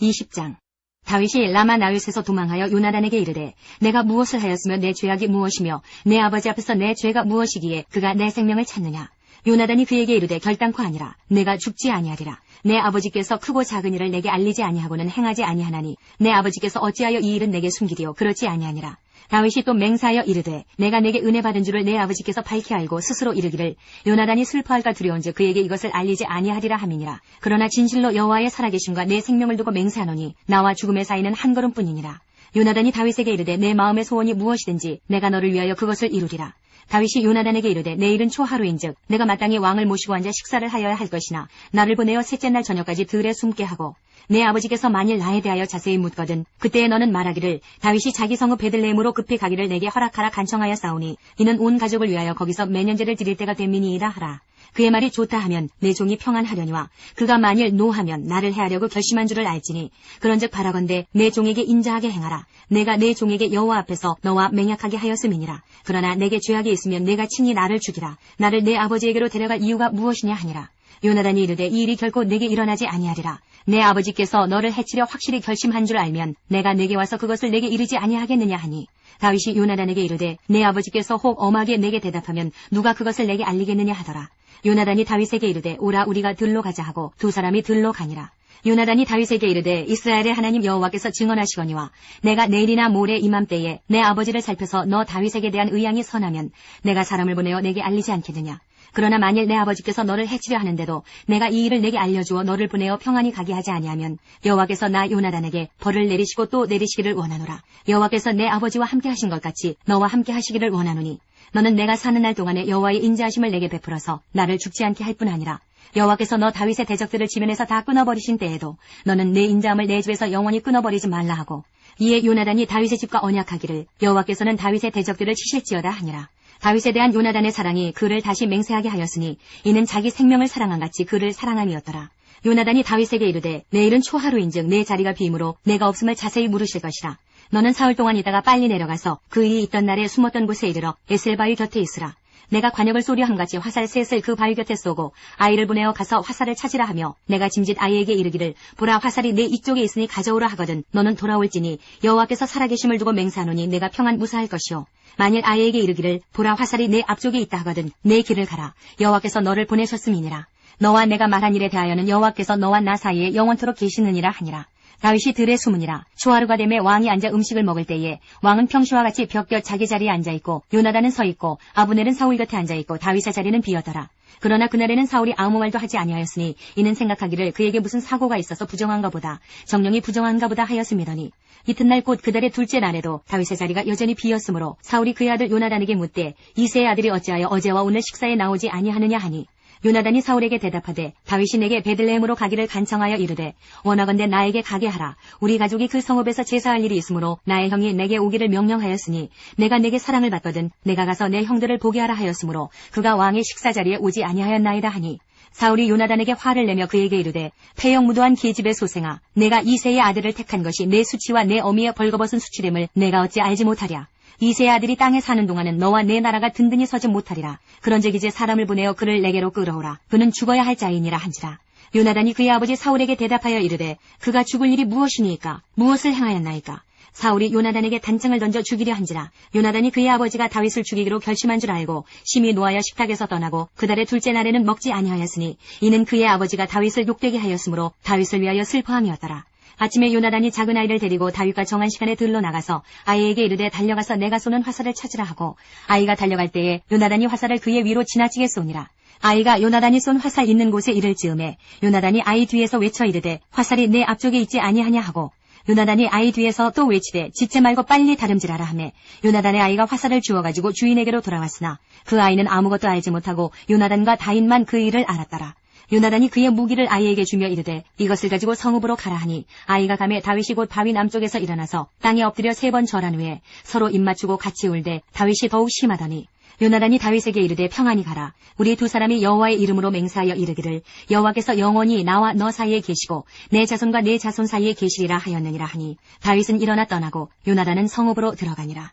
20장. 다윗이 라마 나요스에서 도망하여 요나단에게 이르되 내가 무엇을 하였으며 내 죄악이 무엇이며 내 아버지 앞에서 내 죄가 무엇이기에 그가 내 생명을 찾느냐. 요나단이 그에게 이르되 결단코 아니라. 내가 죽지 아니하리라. 내 아버지께서 크고 작은 일을 내게 알리지 아니하고는 행하지 아니하나니 내 아버지께서 어찌하여 이 일은 내게 숨기리요 그렇지 아니하니라. 다윗이 또 맹세하여 이르되 내가 내게 은혜 받은 줄을 내 아버지께서 밝히 알고 스스로 이르기를 요나단이 슬퍼할까 두려운즉 그에게 이것을 알리지 아니하리라 함이니라. 그러나 진실로 여호와의 살아계심과 내 생명을 두고 맹세하노니 나와 죽음의 사이는 한 걸음뿐이니라. 요나단이 다윗에게 이르되 내 마음의 소원이 무엇이든지 내가 너를 위하여 그것을 이루리라. 다윗이 요나단에게 이르되 내일은 초하루인즉 내가 마땅히 왕을 모시고 앉아 식사를 하여야 할 것이나 나를 보내어 셋째 날 저녁까지 들에 숨게 하고 내 아버지께서 만일 나에 대하여 자세히 묻거든 그때에 너는 말하기를 다윗이 자기 성읍 베들레헴으로 급히 가기를 내게 허락하라 간청하여 싸우니 이는 온 가족을 위하여 거기서 매년제를 드릴 때가 됨이니이다 하라. 그의 말이 좋다 하면 내 종이 평안하려니와 그가 만일 노하면 나를 해하려고 결심한 줄을 알지니 그런즉 바라건대 내 종에게 인자하게 행하라. 내가 내 종에게 여호와 앞에서 너와 맹약하게 하였음이니라. 그러나 내게 죄악이 있으면 내가 친히 나를 죽이라. 나를 내 아버지에게로 데려갈 이유가 무엇이냐 하니라. 요나단이 이르되 이 일이 결코 내게 일어나지 아니하리라. 내 아버지께서 너를 해치려 확실히 결심한 줄 알면 내가 내게 와서 그것을 내게 이르지 아니하겠느냐 하니 다윗이 요나단에게 이르되 내 아버지께서 혹 엄하게 내게 대답하면 누가 그것을 내게 알리겠느냐 하더라. 요나단이 다윗에게 이르되 오라 우리가 들로 가자 하고 두 사람이 들로 가니라. 요나단이 다윗에게 이르되 이스라엘의 하나님 여호와께서 증언하시거니와 내가 내일이나 모레 이맘때에 내 아버지를 살펴서 너 다윗에게 대한 의향이 선하면 내가 사람을 보내어 내게 알리지 않겠느냐. 그러나 만일 내 아버지께서 너를 해치려 하는데도 내가 이 일을 내게 알려주어 너를 보내어 평안히 가게 하지 아니하면 여호와께서 나 요나단에게 벌을 내리시고 또 내리시기를 원하노라. 여호와께서 내 아버지와 함께 하신 것 같이 너와 함께 하시기를 원하노니 너는 내가 사는 날 동안에 여호와의 인자하심을 내게 베풀어서 나를 죽지 않게 할 뿐 아니라 여호와께서 너 다윗의 대적들을 지면에서 다 끊어버리신 때에도 너는 내 인자함을 내 집에서 영원히 끊어버리지 말라 하고 이에 요나단이 다윗의 집과 언약하기를 여호와께서는 다윗의 대적들을 치실지어다 하니라. 다윗에 대한 요나단의 사랑이 그를 다시 맹세하게 하였으니 이는 자기 생명을 사랑한 같이 그를 사랑함이었더라. 요나단이 다윗에게 이르되 내일은 초하루인즉 내 자리가 비므로 내가 없음을 자세히 물으실 것이라. 너는 사흘 동안 있다가 빨리 내려가서 그 일이 있던 날에 숨었던 곳에 이르러 에셀바위 곁에 있으라. 내가 관역을 쏘려 함같이 화살 셋을 그 바위 곁에 쏘고 아이를 보내어 가서 화살을 찾으라 하며 내가 짐짓 아이에게 이르기를 보라 화살이 내 이쪽에 있으니 가져오라 하거든 너는 돌아올지니 여호와께서 살아계심을 두고 맹세하노니 내가 평안 무사할 것이요 만일 아이에게 이르기를 보라 화살이 내 앞쪽에 있다 하거든 내 길을 가라 여호와께서 너를 보내셨음이니라. 너와 내가 말한 일에 대하여는 여호와께서 너와 나 사이에 영원토록 계시느니라 하니라. 다윗이 들의 수문이라. 초하루가 되매 왕이 앉아 음식을 먹을 때에 왕은 평시와 같이 벽 곁 자기 자리에 앉아있고 요나단은 서있고 아브넬은 사울 곁에 앉아있고 다윗의 자리는 비었더라. 그러나 그날에는 사울이 아무 말도 하지 아니하였으니 이는 생각하기를 그에게 무슨 사고가 있어서 부정한가 보다 정령이 부정한가 보다 하였음이더니 이튿날 곧 그달의 둘째 날에도 다윗의 자리가 여전히 비었으므로 사울이 그의 아들 요나단에게 묻되 이새의 아들이 어찌하여 어제와 오늘 식사에 나오지 아니하느냐 하니 요나단이 사울에게 대답하되 다윗이 내게 베들레헴으로 가기를 간청하여 이르되 원하건대 나에게 가게 하라. 우리 가족이 그 성읍에서 제사할 일이 있으므로 나의 형이 내게 오기를 명령하였으니 내가 내게 사랑을 받거든 내가 가서 내 형들을 보게 하라 하였으므로 그가 왕의 식사 자리에 오지 아니하였나이다 하니 사울이 요나단에게 화를 내며 그에게 이르되 패역무도한 계집의 소생아 내가 이새의 아들을 택한 것이 내 수치와 내 어미의 벌거벗은 수치됨을 내가 어찌 알지 못하랴. 이새의 아들이 땅에 사는 동안은 너와 내 나라가 든든히 서지 못하리라. 그런즉 이제 사람을 보내어 그를 내게로 끌어오라. 그는 죽어야 할 자이니라 한지라. 요나단이 그의 아버지 사울에게 대답하여 이르되 그가 죽을 일이 무엇이니까 무엇을 행하였나이까. 사울이 요나단에게 단증을 던져 죽이려 한지라. 요나단이 그의 아버지가 다윗을 죽이기로 결심한 줄 알고 심히 노하여 식탁에서 떠나고 그달의 둘째 날에는 먹지 아니하였으니 이는 그의 아버지가 다윗을 욕되게 하였으므로 다윗을 위하여 슬퍼함이었더라. 아침에 요나단이 작은 아이를 데리고 다윗과 정한 시간에 들러 나가서 아이에게 이르되 달려가서 내가 쏘는 화살을 찾으라 하고 아이가 달려갈 때에 요나단이 화살을 그의 위로 지나치게 쏘니라. 아이가 요나단이 쏜 화살 있는 곳에 이를 즈음에 요나단이 아이 뒤에서 외쳐 이르되 화살이 내 앞쪽에 있지 아니하냐 하고 요나단이 아이 뒤에서 또 외치되 지체 말고 빨리 다름질하라 하매 요나단의 아이가 화살을 주워가지고 주인에게로 돌아왔으나 그 아이는 아무것도 알지 못하고 요나단과 다윗만 그 일을 알았더라. 요나단이 그의 무기를 아이에게 주며 이르되 이것을 가지고 성읍으로 가라 하니 아이가 가매 다윗이 곧 바위 남쪽에서 일어나서 땅에 엎드려 3번 절한 후에 서로 입맞추고 같이 울되 다윗이 더욱 심하더니 요나단이 다윗에게 이르되 평안히 가라. 우리 두 사람이 여호와의 이름으로 맹세하여 이르기를 여호와께서 영원히 나와 너 사이에 계시고 내 자손과 내 자손 사이에 계시리라 하였느니라 하니 다윗은 일어나 떠나고 요나단은 성읍으로 들어가니라.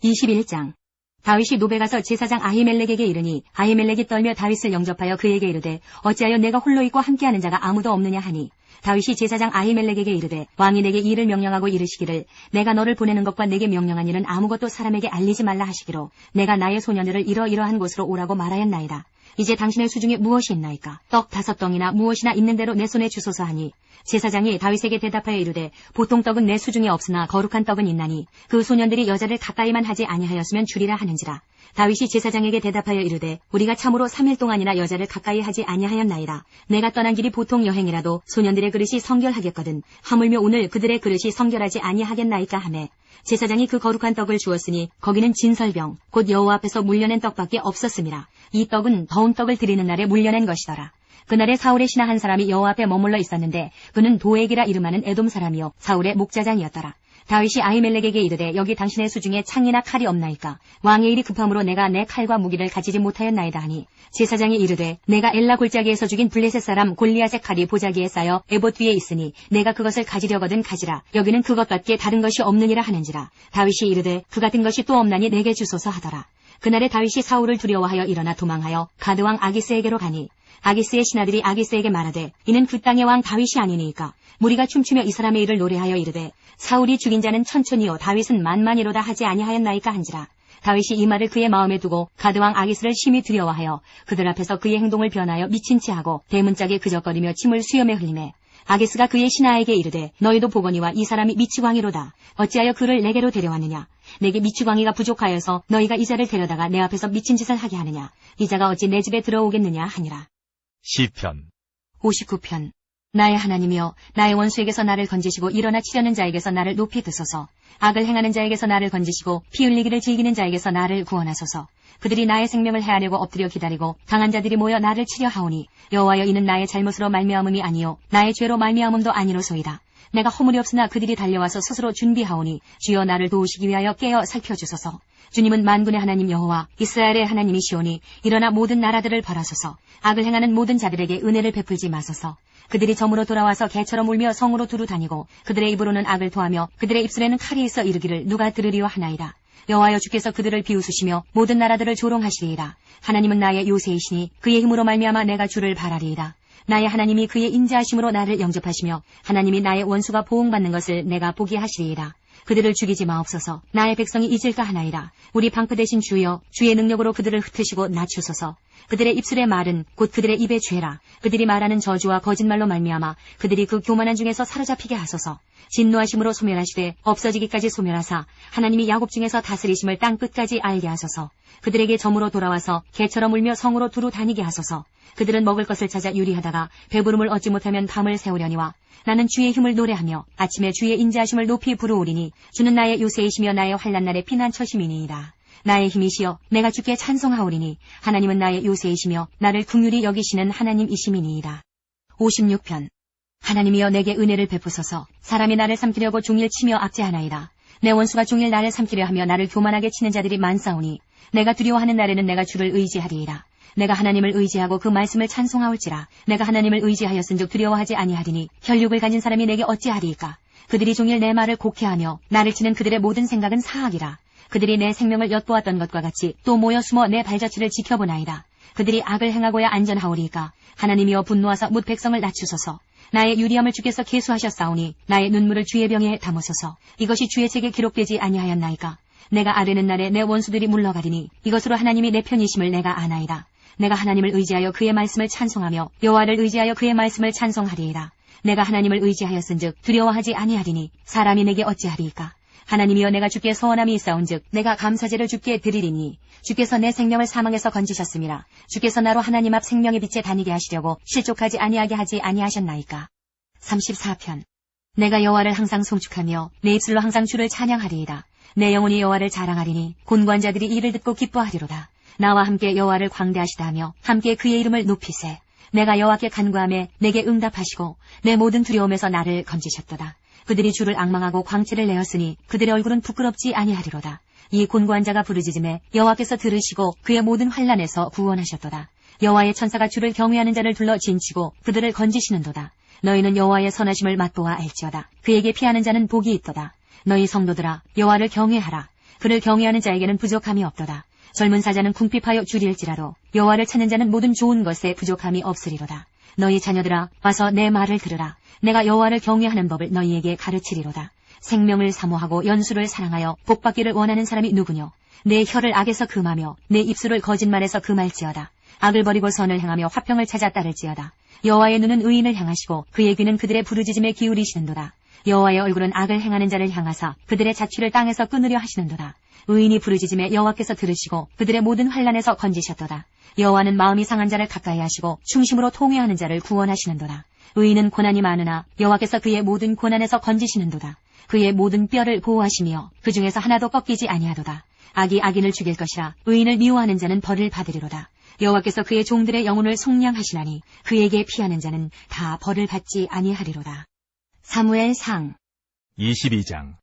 21장 다윗이 노베 가서 제사장 아히멜렉에게 이르니 아히멜렉이 떨며 다윗을 영접하여 그에게 이르되 어찌하여 내가 홀로 있고 함께하는 자가 아무도 없느냐 하니 다윗이 제사장 아히멜렉에게 이르되 왕이 내게 이 일을 명령하고 이르시기를 내가 너를 보내는 것과 내게 명령한 일은 아무것도 사람에게 알리지 말라 하시기로 내가 나의 소년들을 이러이러한 곳으로 오라고 말하였나이다. 이제 당신의 수중에 무엇이 있나이까? 떡 5덩이나 무엇이나 있는 대로 내 손에 주소서 하니 제사장이 다윗에게 대답하여 이르되 보통 떡은 내 수중에 없으나 거룩한 떡은 있나니 그 소년들이 여자를 가까이만 하지 아니하였으면 주리라 하는지라. 다윗이 제사장에게 대답하여 이르되 우리가 참으로 3일 동안이나 여자를 가까이 하지 아니하였나이다. 내가 떠난 길이 보통 여행이라도 소년들의 그릇이 성결하겠거든 하물며 오늘 그들의 그릇이 성결하지 아니하겠나이까 하매 제사장이 그 거룩한 떡을 주었으니 거기는 진설병 곧 여호와 앞에서 물려낸 떡밖에 없었음이라. 이 떡은 더운 떡을 드리는 날에 물려낸 것이더라. 그날에 사울의 신하 한 사람이 여호와 앞에 머물러 있었는데 그는 도액이라 이름하는 에돔 사람이요 사울의 목자장이었더라. 다윗이 아히멜렉에게 이르되 여기 당신의 수중에 창이나 칼이 없나이까? 왕의 일이 급함으로 내가 내 칼과 무기를 가지지 못하였나이다 하니 제사장이 이르되 내가 엘라 골짜기에서 죽인 블레셋 사람 골리앗의 칼이 보자기에 쌓여 에봇 위에 있으니 내가 그것을 가지려거든 가지라. 여기는 그것밖에 다른 것이 없느니라 하는지라. 다윗이 이르되 그 같은 것이 또 없나니 내게 주소서 하더라. 그날에 다윗이 사울을 두려워하여 일어나 도망하여 가드 왕 아기스에게로 가니 아기스의 신하들이 아기스에게 말하되 이는 그 땅의 왕 다윗이 아니니까 무리가 춤추며 이 사람의 일을 노래하여 이르되 사울이 죽인 자는 천천히요 다윗은 만만이로다 하지 아니하였나이까 한지라. 다윗이 이 말을 그의 마음에 두고 가드왕 아기스를 심히 두려워하여 그들 앞에서 그의 행동을 변하여 미친 채 하고 대문짝에 그적거리며 침을 수염에 흘리매 아게스가 그의 신하에게 이르되 너희도 보거니와 이 사람이 미치광이로다. 어찌하여 그를 내게로 데려왔느냐. 내게 미치광이가 부족하여서 너희가 이 자를 데려다가 내 앞에서 미친 짓을 하게 하느냐. 이 자가 어찌 내 집에 들어오겠느냐 하니라. 시편 59편. 나의 하나님이여 나의 원수에게서 나를 건지시고 일어나 치려는 자에게서 나를 높이 드소서. 악을 행하는 자에게서 나를 건지시고 피 흘리기를 즐기는 자에게서 나를 구원하소서. 그들이 나의 생명을 해하려고 엎드려 기다리고 강한 자들이 모여 나를 치려 하오니 여호와여 이는 나의 잘못으로 말미암음이 아니요 나의 죄로 말미암음도 아니로소이다. 내가 허물이 없으나 그들이 달려와서 스스로 준비하오니 주여 나를 도우시기 위하여 깨어 살펴주소서. 주님은 만군의 하나님 여호와 이스라엘의 하나님이시오니 일어나 모든 나라들을 벌하소서. 악을 행하는 모든 자들에게 은혜를 베풀지 마소서. 그들이 점으로 돌아와서 개처럼 울며 성으로 두루 다니고 그들의 입으로는 악을 토하며 그들의 입술에는 칼이 있어 이르기를 누가 들으리요 하나이다. 여호와여 주께서 그들을 비웃으시며 모든 나라들을 조롱하시리이다. 하나님은 나의 요새이시니 그의 힘으로 말미암아 내가 주를 바라리이다. 나의 하나님이 그의 인자하심으로 나를 영접하시며 하나님이 나의 원수가 보응받는 것을 내가 보게 하시리이다. 그들을 죽이지 마옵소서. 나의 백성이 잊을까 하나이다. 우리 방패 되신 주여 주의 능력으로 그들을 흩으시고 낮추소서. 그들의 입술의 말은 곧 그들의 입의 죄라. 그들이 말하는 저주와 거짓말로 말미암아 그들이 그 교만한 중에서 사로잡히게 하소서. 진노하심으로 소멸하시되 없어지기까지 소멸하사 하나님이 야곱 중에서 다스리심을 땅 끝까지 알게 하소서. 그들에게 점으로 돌아와서 개처럼 울며 성으로 두루 다니게 하소서. 그들은 먹을 것을 찾아 유리하다가 배부름을 얻지 못하면 밤을 새우려니와 나는 주의 힘을 노래하며 아침에 주의 인자하심을 높이 부르오리니 주는 나의 요새이시며 나의 환난날의 피난처심이니이다. 나의 힘이시여 내가 주께 찬송하오리니 하나님은 나의 요새이시며 나를 긍휼히 여기시는 하나님이심이니이다. 56편. 하나님이여 내게 은혜를 베푸소서. 사람이 나를 삼키려고 종일 치며 압제하나이다. 내 원수가 종일 나를 삼키려 하며 나를 교만하게 치는 자들이 많사오니 내가 두려워하는 날에는 내가 주를 의지하리이다. 내가 하나님을 의지하고 그 말씀을 찬송하올지라. 내가 하나님을 의지하였은즉 두려워하지 아니하리니 혈육을 가진 사람이 내게 어찌하리이까. 그들이 종일 내 말을 곡해하며 나를 치는 그들의 모든 생각은 사악이라. 그들이 내 생명을 엿보았던 것과 같이 또 모여 숨어 내 발자취를 지켜보나이다. 그들이 악을 행하고야 안전하오리이까. 하나님이여 분노하사 뭇 백성을 낮추소서. 나의 유리함을 주께서 계수하셨사오니 나의 눈물을 주의 병에 담으소서. 이것이 주의 책에 기록되지 아니하였나이까. 내가 아뢰는 날에 내 원수들이 물러가리니 이것으로 하나님이 내 편이심을 내가 아나이다. 내가 하나님을 의지하여 그의 말씀을 찬송하며 여호와를 의지하여 그의 말씀을 찬송하리이다. 내가 하나님을 의지하였은즉 두려워하지 아니하리니 사람이 내게 어찌하리이까. 하나님이여 내가 주께 서원함이 있사온즉 내가 감사제를 주께 드리리니 주께서 내 생명을 사망에서 건지셨음이라. 주께서 나로 하나님 앞 생명의 빛에 다니게 하시려고 실족하지 아니하게 하지 아니하셨나이까. 34편. 내가 여호와를 항상 송축하며 내 입술로 항상 주를 찬양하리이다. 내 영혼이 여호와를 자랑하리니 곤고한 자들이 이를 듣고 기뻐하리로다. 나와 함께 여호와를 광대하시다 하며 함께 그의 이름을 높이세. 내가 여호와께 간구하매 내게 응답하시고 내 모든 두려움에서 나를 건지셨도다. 그들이 주를 앙망하고 광채를 내었으니 그들의 얼굴은 부끄럽지 아니하리로다. 이 곤고한 자가 부르짖음에 여호와께서 들으시고 그의 모든 환난에서 구원하셨도다. 여호와의 천사가 주를 경외하는 자를 둘러 진치고 그들을 건지시는도다. 너희는 여호와의 선하심을 맛보아 알지어다. 그에게 피하는 자는 복이 있도다. 너희 성도들아 여호와를 경외하라. 그를 경외하는 자에게는 부족함이 없도다. 젊은 사자는 궁핍하여 줄일지라도 여호와를 찾는 자는 모든 좋은 것에 부족함이 없으리로다. 너희 자녀들아 와서 내 말을 들으라. 내가 여호와를 경외하는 법을 너희에게 가르치리로다. 생명을 사모하고 연수를 사랑하여 복받기를 원하는 사람이 누구뇨. 내 혀를 악에서 금하며 내 입술을 거짓말에서 금할지어다. 악을 버리고 선을 행하며 화평을 찾아 따를지어다. 여호와의 눈은 의인을 향하시고 그의 귀는 그들의 부르짖음에 기울이시는도다. 여호와의 얼굴은 악을 행하는 자를 향하사 그들의 자취를 땅에서 끊으려 하시는도다. 의인이 부르짖음에 여호와께서 들으시고 그들의 모든 환난에서 건지셨도다. 여호와는 마음이 상한 자를 가까이 하시고 충심으로 통회하는 자를 구원하시는도다. 의인은 고난이 많으나 여호와께서 그의 모든 고난에서 건지시는도다. 그의 모든 뼈를 보호하시며 그 중에서 하나도 꺾이지 아니하도다. 악이 악인을 죽일 것이라. 의인을 미워하는 자는 벌을 받으리로다. 여호와께서 그의 종들의 영혼을 속량하시나니 그에게 피하는 자는 다 벌을 받지 아니하리로다. 사무엘상 22장.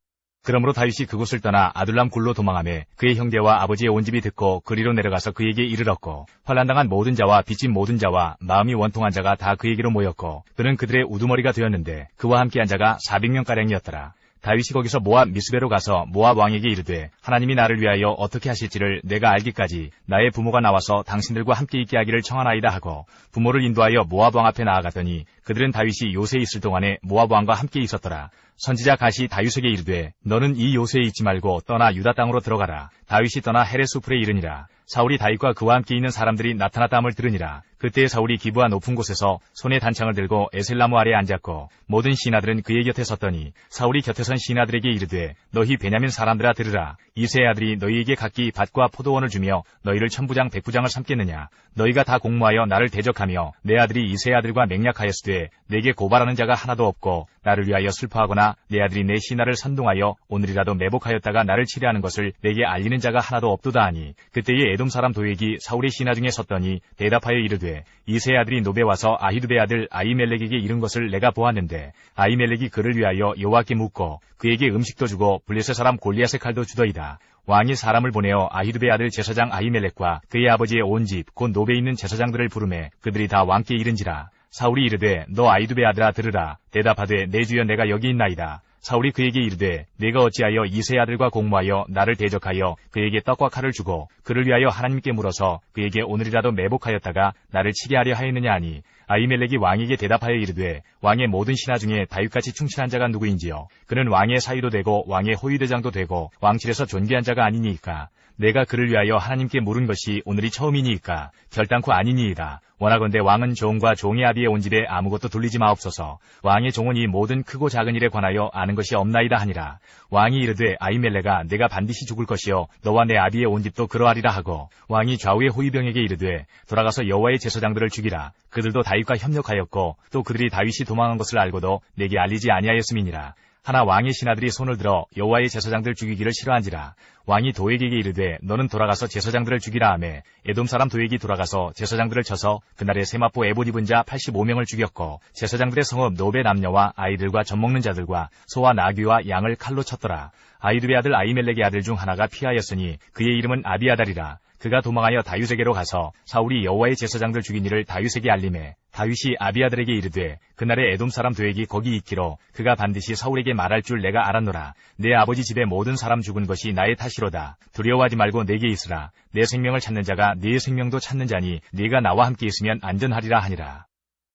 그러므로 다윗이 그곳을 떠나 아둘람 굴로 도망하매 그의 형제와 아버지의 온 집이 듣고 그리로 내려가서 그에게 이르렀고 환난당한 모든 자와 빚진 모든 자와 마음이 원통한 자가 다 그에게로 모였고 그는 그들의 우두머리가 되었는데 그와 함께한 자가 400명가량이었더라. 다윗이 거기서 모압 미스베로 가서 모압 왕에게 이르되 하나님이 나를 위하여 어떻게 하실지를 내가 알기까지 나의 부모가 나와서 당신들과 함께 있게 하기를 청하나이다 하고 부모를 인도하여 모압 왕 앞에 나아갔더니 그들은 다윗이 요새에 있을 동안에 모압 왕과 함께 있었더라. 선지자 갓이 다윗에게 이르되 너는 이 요새에 있지 말고 떠나 유다 땅으로 들어가라. 다윗이 떠나 헤레스우풀에 이르니라. 사울이 다윗과 그와 함께 있는 사람들이 나타났다 함을 들으니라. 그때 사울이 기브아 높은 곳에서 손에 단창을 들고 에셀나무 아래에 앉았고 모든 신하들은 그의 곁에 섰더니 사울이 곁에 선 신하들에게 이르되 너희 베냐민 사람들아 들으라. 이새의 아들이 너희에게 각기 밭과 포도원을 주며 너희를 천부장 백부장을 삼겠느냐. 너희가 다 공모하여 나를 대적하며 내 아들이 이새의 아들과 맹약하였으되 내게 고발하는 자가 하나도 없고 나를 위하여 슬퍼하거나 내 아들이 내 신하를 선동하여 오늘이라도 매복하였다가 나를 치려하는 것을 내게 알리는 자가 하나도 없도다 하니 그때에 에돔 사람 도액이 사울의 신하 중에 섰더니 대답하여 이르되 이새의 아들이 노베 와서 아히두베 아들 아히멜렉에게 이른 것을 내가 보았는데 아히멜렉이 그를 위하여 여호와께 묻고 그에게 음식도 주고 블레셋 사람 골리앗의 칼도 주더이다. 왕이 사람을 보내어 아히두베 아들 제사장 아히멜렉과 그의 아버지의 온 집 곧 노베에 있는 제사장들을 부르매 그들이 다 왕께 이른지라. 사울이 이르되 너 아히두베 아들아 들으라. 대답하되 내 주여 내가 여기 있나이다. 사울이 그에게 이르되 내가 어찌하여 이새의 아들과 공모하여 나를 대적하여 그에게 떡과 칼을 주고 그를 위하여 하나님께 물어서 그에게 오늘이라도 매복하였다가 나를 치게 하려 하였느냐 하니 아히멜렉이 왕에게 대답하여 이르되 왕의 모든 신하 중에 다윗같이 충실한 자가 누구인지요. 그는 왕의 사위도 되고 왕의 호위대장도 되고 왕실에서 존귀한 자가 아니니이까. 내가 그를 위하여 하나님께 물은 것이 오늘이 처음이니이까 결단코 아니니이다. 원하건대 왕은 종과 종의 아비의 온 집에 아무것도 돌리지 마옵소서. 왕의 종은 이 모든 크고 작은 일에 관하여 아는 것이 없나이다 하니라. 왕이 이르되 아히멜렉아 내가 반드시 죽을 것이요 너와 내 아비의 온 집도 그러하리라 하고 왕이 좌우의 호위병에게 이르되 돌아가서 여호와의 제사장들을 죽이라. 그들도 다윗과 협력하였고 또 그들이 다윗이 도망한 것을 알고도 내게 알리지 아니하였음이니라. 하나 왕의 신하들이 손을 들어 여호와의 제사장들 죽이기를 싫어한지라. 왕이 도액에게 이르되 너는 돌아가서 제사장들을 죽이라 하매 에돔 사람 도액이 돌아가서 제사장들을 쳐서 그날에 세마포 에봇 입은 자 85명을 죽였고 제사장들의 성읍 노베 남녀와 아이들과 젖먹는 자들과 소와 나귀와 양을 칼로 쳤더라. 아히두베 아들 아히멜렉의 아들 중 하나가 피하였으니 그의 이름은 아비아달이라. 그가 도망하여 다윗에게로 가서 사울이 여호와의 제사장들 죽인 일을 다윗에게 알림해 다윗이 아비아들에게 이르되 그날에 에돔 사람 도액이 거기 있기로 그가 반드시 사울에게 말할 줄 내가 알았노라. 내 아버지 집에 모든 사람 죽은 것이 나의 탓이로다. 두려워하지 말고 내게 있으라. 내 생명을 찾는 자가 네 생명도 찾는 자니 네가 나와 함께 있으면 안전하리라 하니라.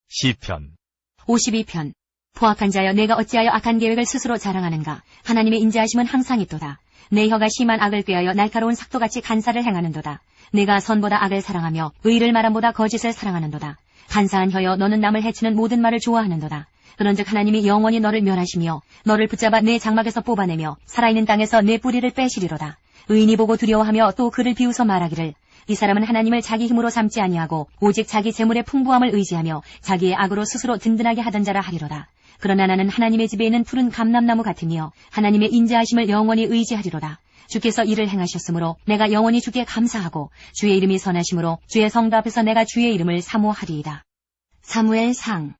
시편 52편. 포악한 자여 내가 어찌하여 악한 계획을 스스로 자랑하는가. 하나님의 인자하심은 항상 있도다. 내 혀가 심한 악을 꾀하여 날카로운 삭도같이 간사를 행하는도다. 내가 선보다 악을 사랑하며 의를 말함보다 거짓을 사랑하는도다. 간사한 혀여 너는 남을 해치는 모든 말을 좋아하는도다. 그런즉 하나님이 영원히 너를 멸하시며 너를 붙잡아 내 장막에서 뽑아내며 살아있는 땅에서 내 뿌리를 빼시리로다. 의인이 보고 두려워하며 또 그를 비웃어 말하기를 이 사람은 하나님을 자기 힘으로 삼지 아니하고 오직 자기 재물의 풍부함을 의지하며 자기의 악으로 스스로 든든하게 하던 자라 하리로다. 그러나 나는 하나님의 집에 있는 푸른 감람나무 같으며 하나님의 인자하심을 영원히 의지하리로다. 주께서 이를 행하셨으므로 내가 영원히 주께 감사하고 주의 이름이 선하심으로 주의 성도 앞에서 내가 주의 이름을 사모하리이다. 사무엘상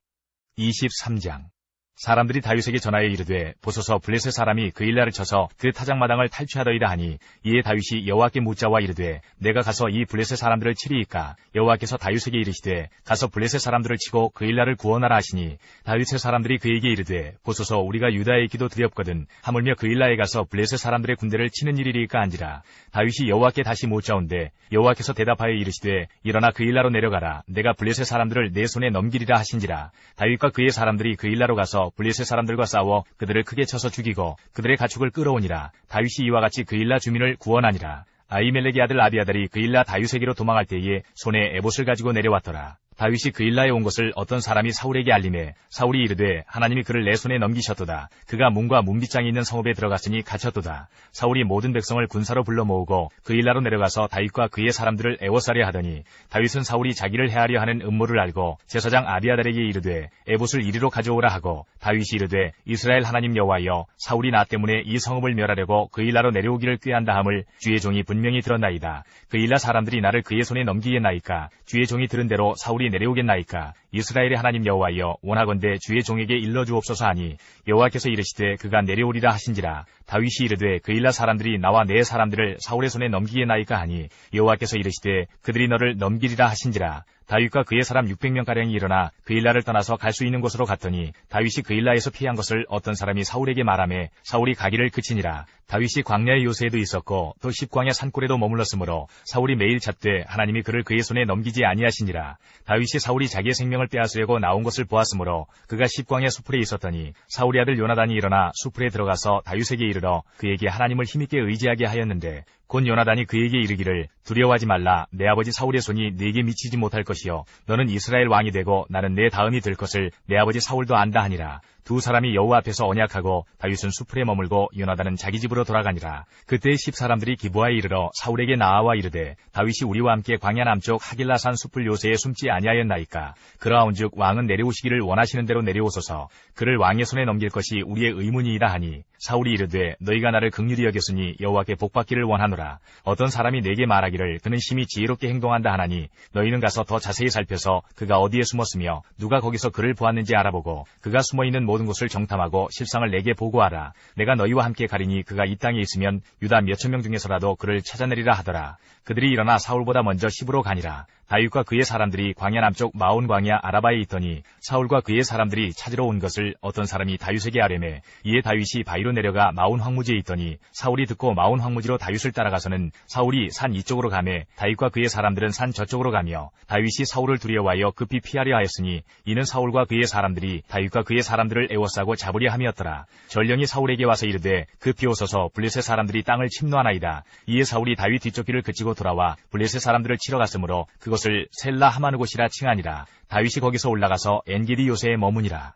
23장. 사람들이 다윗에게 전하여 이르되 보소서 블레셋 사람이 그일라를 쳐서 그 타작마당을 탈취하더이다 하니 이에 다윗이 여호와께 묻자와 이르되 내가 가서 이 블레셋 사람들을 치리이까. 여호와께서 다윗에게 이르시되 가서 블레셋 사람들을 치고 그일라를 구원하라 하시니 다윗의 사람들이 그에게 이르되 보소서 우리가 유다에 있기도 두렵거든 하물며 그일라에 가서 블레셋 사람들의 군대를 치는 일이리까 한지라. 다윗이 여호와께 다시 묻자온데 여호와께서 대답하여 이르시되 일어나 그일라로 내려가라. 내가 블레셋 사람들을 내 손에 넘기리라 하신지라. 다윗과 그의 사람들이 그일라로 가서 블레셋 사람들과 싸워 그들을 크게 쳐서 죽이고 그들의 가축을 끌어오니라. 다윗이 이와 같이 그일라 주민을 구원하니라. 아히멜렉의 아들 아비아달이 그일라 다윗에게로 도망할 때에 손에 에봇을 가지고 내려왔더라. 다윗이 그일라에 온 것을 어떤 사람이 사울에게 알림해 사울이 이르되 하나님이 그를 내 손에 넘기셨도다. 그가 문과 문빗장이 있는 성읍에 들어갔으니 갇혔도다. 사울이 모든 백성을 군사로 불러 모으고 그일라로 내려가서 다윗과 그의 사람들을 애워싸려 하더니 다윗은 사울이 자기를 해하려 하는 음모를 알고 제사장 아비아달에게 이르되 에봇을 이리로 가져오라 하고 다윗이 이르되 이스라엘 하나님 여호와여 사울이 나 때문에 이 성읍을 멸하려고 그일라로 내려오기를 꾀한다 함을 주의 종이 분명히 들었나이다. 그일라 사람들이 나를 그의 손에 넘기겠나이까. 주의 종이 들은 대로 사울이 내려오겠나이까. 이스라엘의 하나님 여호와여 원하건대 주의 종에게 일러주옵소서 하니 여호와께서 이르시되 그가 내려오리라 하신지라. 다윗이 이르되 그일라 사람들이 나와 내 사람들을 사울의 손에 넘기겠나이까 하니 여호와께서 이르시되 그들이 너를 넘기리라 하신지라. 다윗과 그의 사람 600명가량이 일어나 그일라를 떠나서 갈 수 있는 곳으로 갔더니 다윗이 그일라에서 피한 것을 어떤 사람이 사울에게 말하매 사울이 가기를 그치니라. 다윗이 광야의 요새에도 있었고 또 십광야 산골에도 머물렀으므로 사울이 매일 찾되 하나님이 그를 그의 손에 넘기지 아니하시니라. 다윗이 사울이 자기의 생명을 빼앗으려고 나온 것을 보았으므로 그가 십광야 수풀에 있었더니 사울의 아들 요나단이 일어나 수풀에 들어가서 다윗에게 이르러 그에게 하나님을 힘있게 의지하게 하였는데 곧 요나단이 그에게 이르기를 두려워하지 말라. 내 아버지 사울의 손이 네게 미치지 못할 것이요 너는 이스라엘 왕이 되고 나는 내 다음이 될 것을 내 아버지 사울도 안다 하니라. 두 사람이 여호와 앞에서 언약하고 다윗은 수풀에 머물고 요나단은 자기 집으로 돌아가니라. 그때 10사람들이 기브아에 이르러 사울에게 나아와 이르되 다윗이 우리와 함께 광야 남쪽 하길라산 수풀 요새에 숨지 아니하였나이까. 그러하온즉 왕은 내려오시기를 원하시는 대로 내려오소서. 그를 왕의 손에 넘길 것이 우리의 의문이이다 하니 사울이 이르되 너희가 나를 긍휼히 여겼으니 여호와께 복받기를 원하노라. 어떤 사람이 내게 말하기를 그는 심히 지혜롭게 행동한다 하나니 너희는 가서 더 자세히 살펴서 그가 어디에 숨었으며 누가 거기서 그를 보았는지 알아보고 그가 숨어있는 모든 곳을 정탐하고 실상을 내게 보고하라. 내가 너희와 함께 가리니 그가 이 땅에 있으면 유다 몇천 명 중에서라도 그를 찾아내리라 하더라. 그들이 일어나 사울보다 먼저 시브로 가니라. 다윗과 그의 사람들이 광야 남쪽 마온 광야 아라바에 있더니 사울과 그의 사람들이 찾으러 온 것을 어떤 사람이 다윗에게 아뢰매 이에 다윗이 바위로 내려가 마온 황무지에 있더니 사울이 듣고 마온 황무지로 다윗을 따라가서는 사울이 산 이쪽으로 가매 다윗과 그의 사람들은 산 저쪽으로 가며 다윗이 사울을 두려워하여 급히 피하려 하였으니 이는 사울과 그의 사람들이 다윗과 그의 사람들을 애워싸고 잡으려 함이었더라. 전령이 사울에게 와서 이르되 급히 오소서 블레셋 사람들이 땅을 침노하나이다. 이에 사울이 다윗 뒤쫓기를 그치고 돌아와 블레셋 사람들을 치러 갔으므로 그것을 셀라 하마누곳이라 칭하니라. 다윗이 거기서 올라가서 엔게디 요새에 머무니라.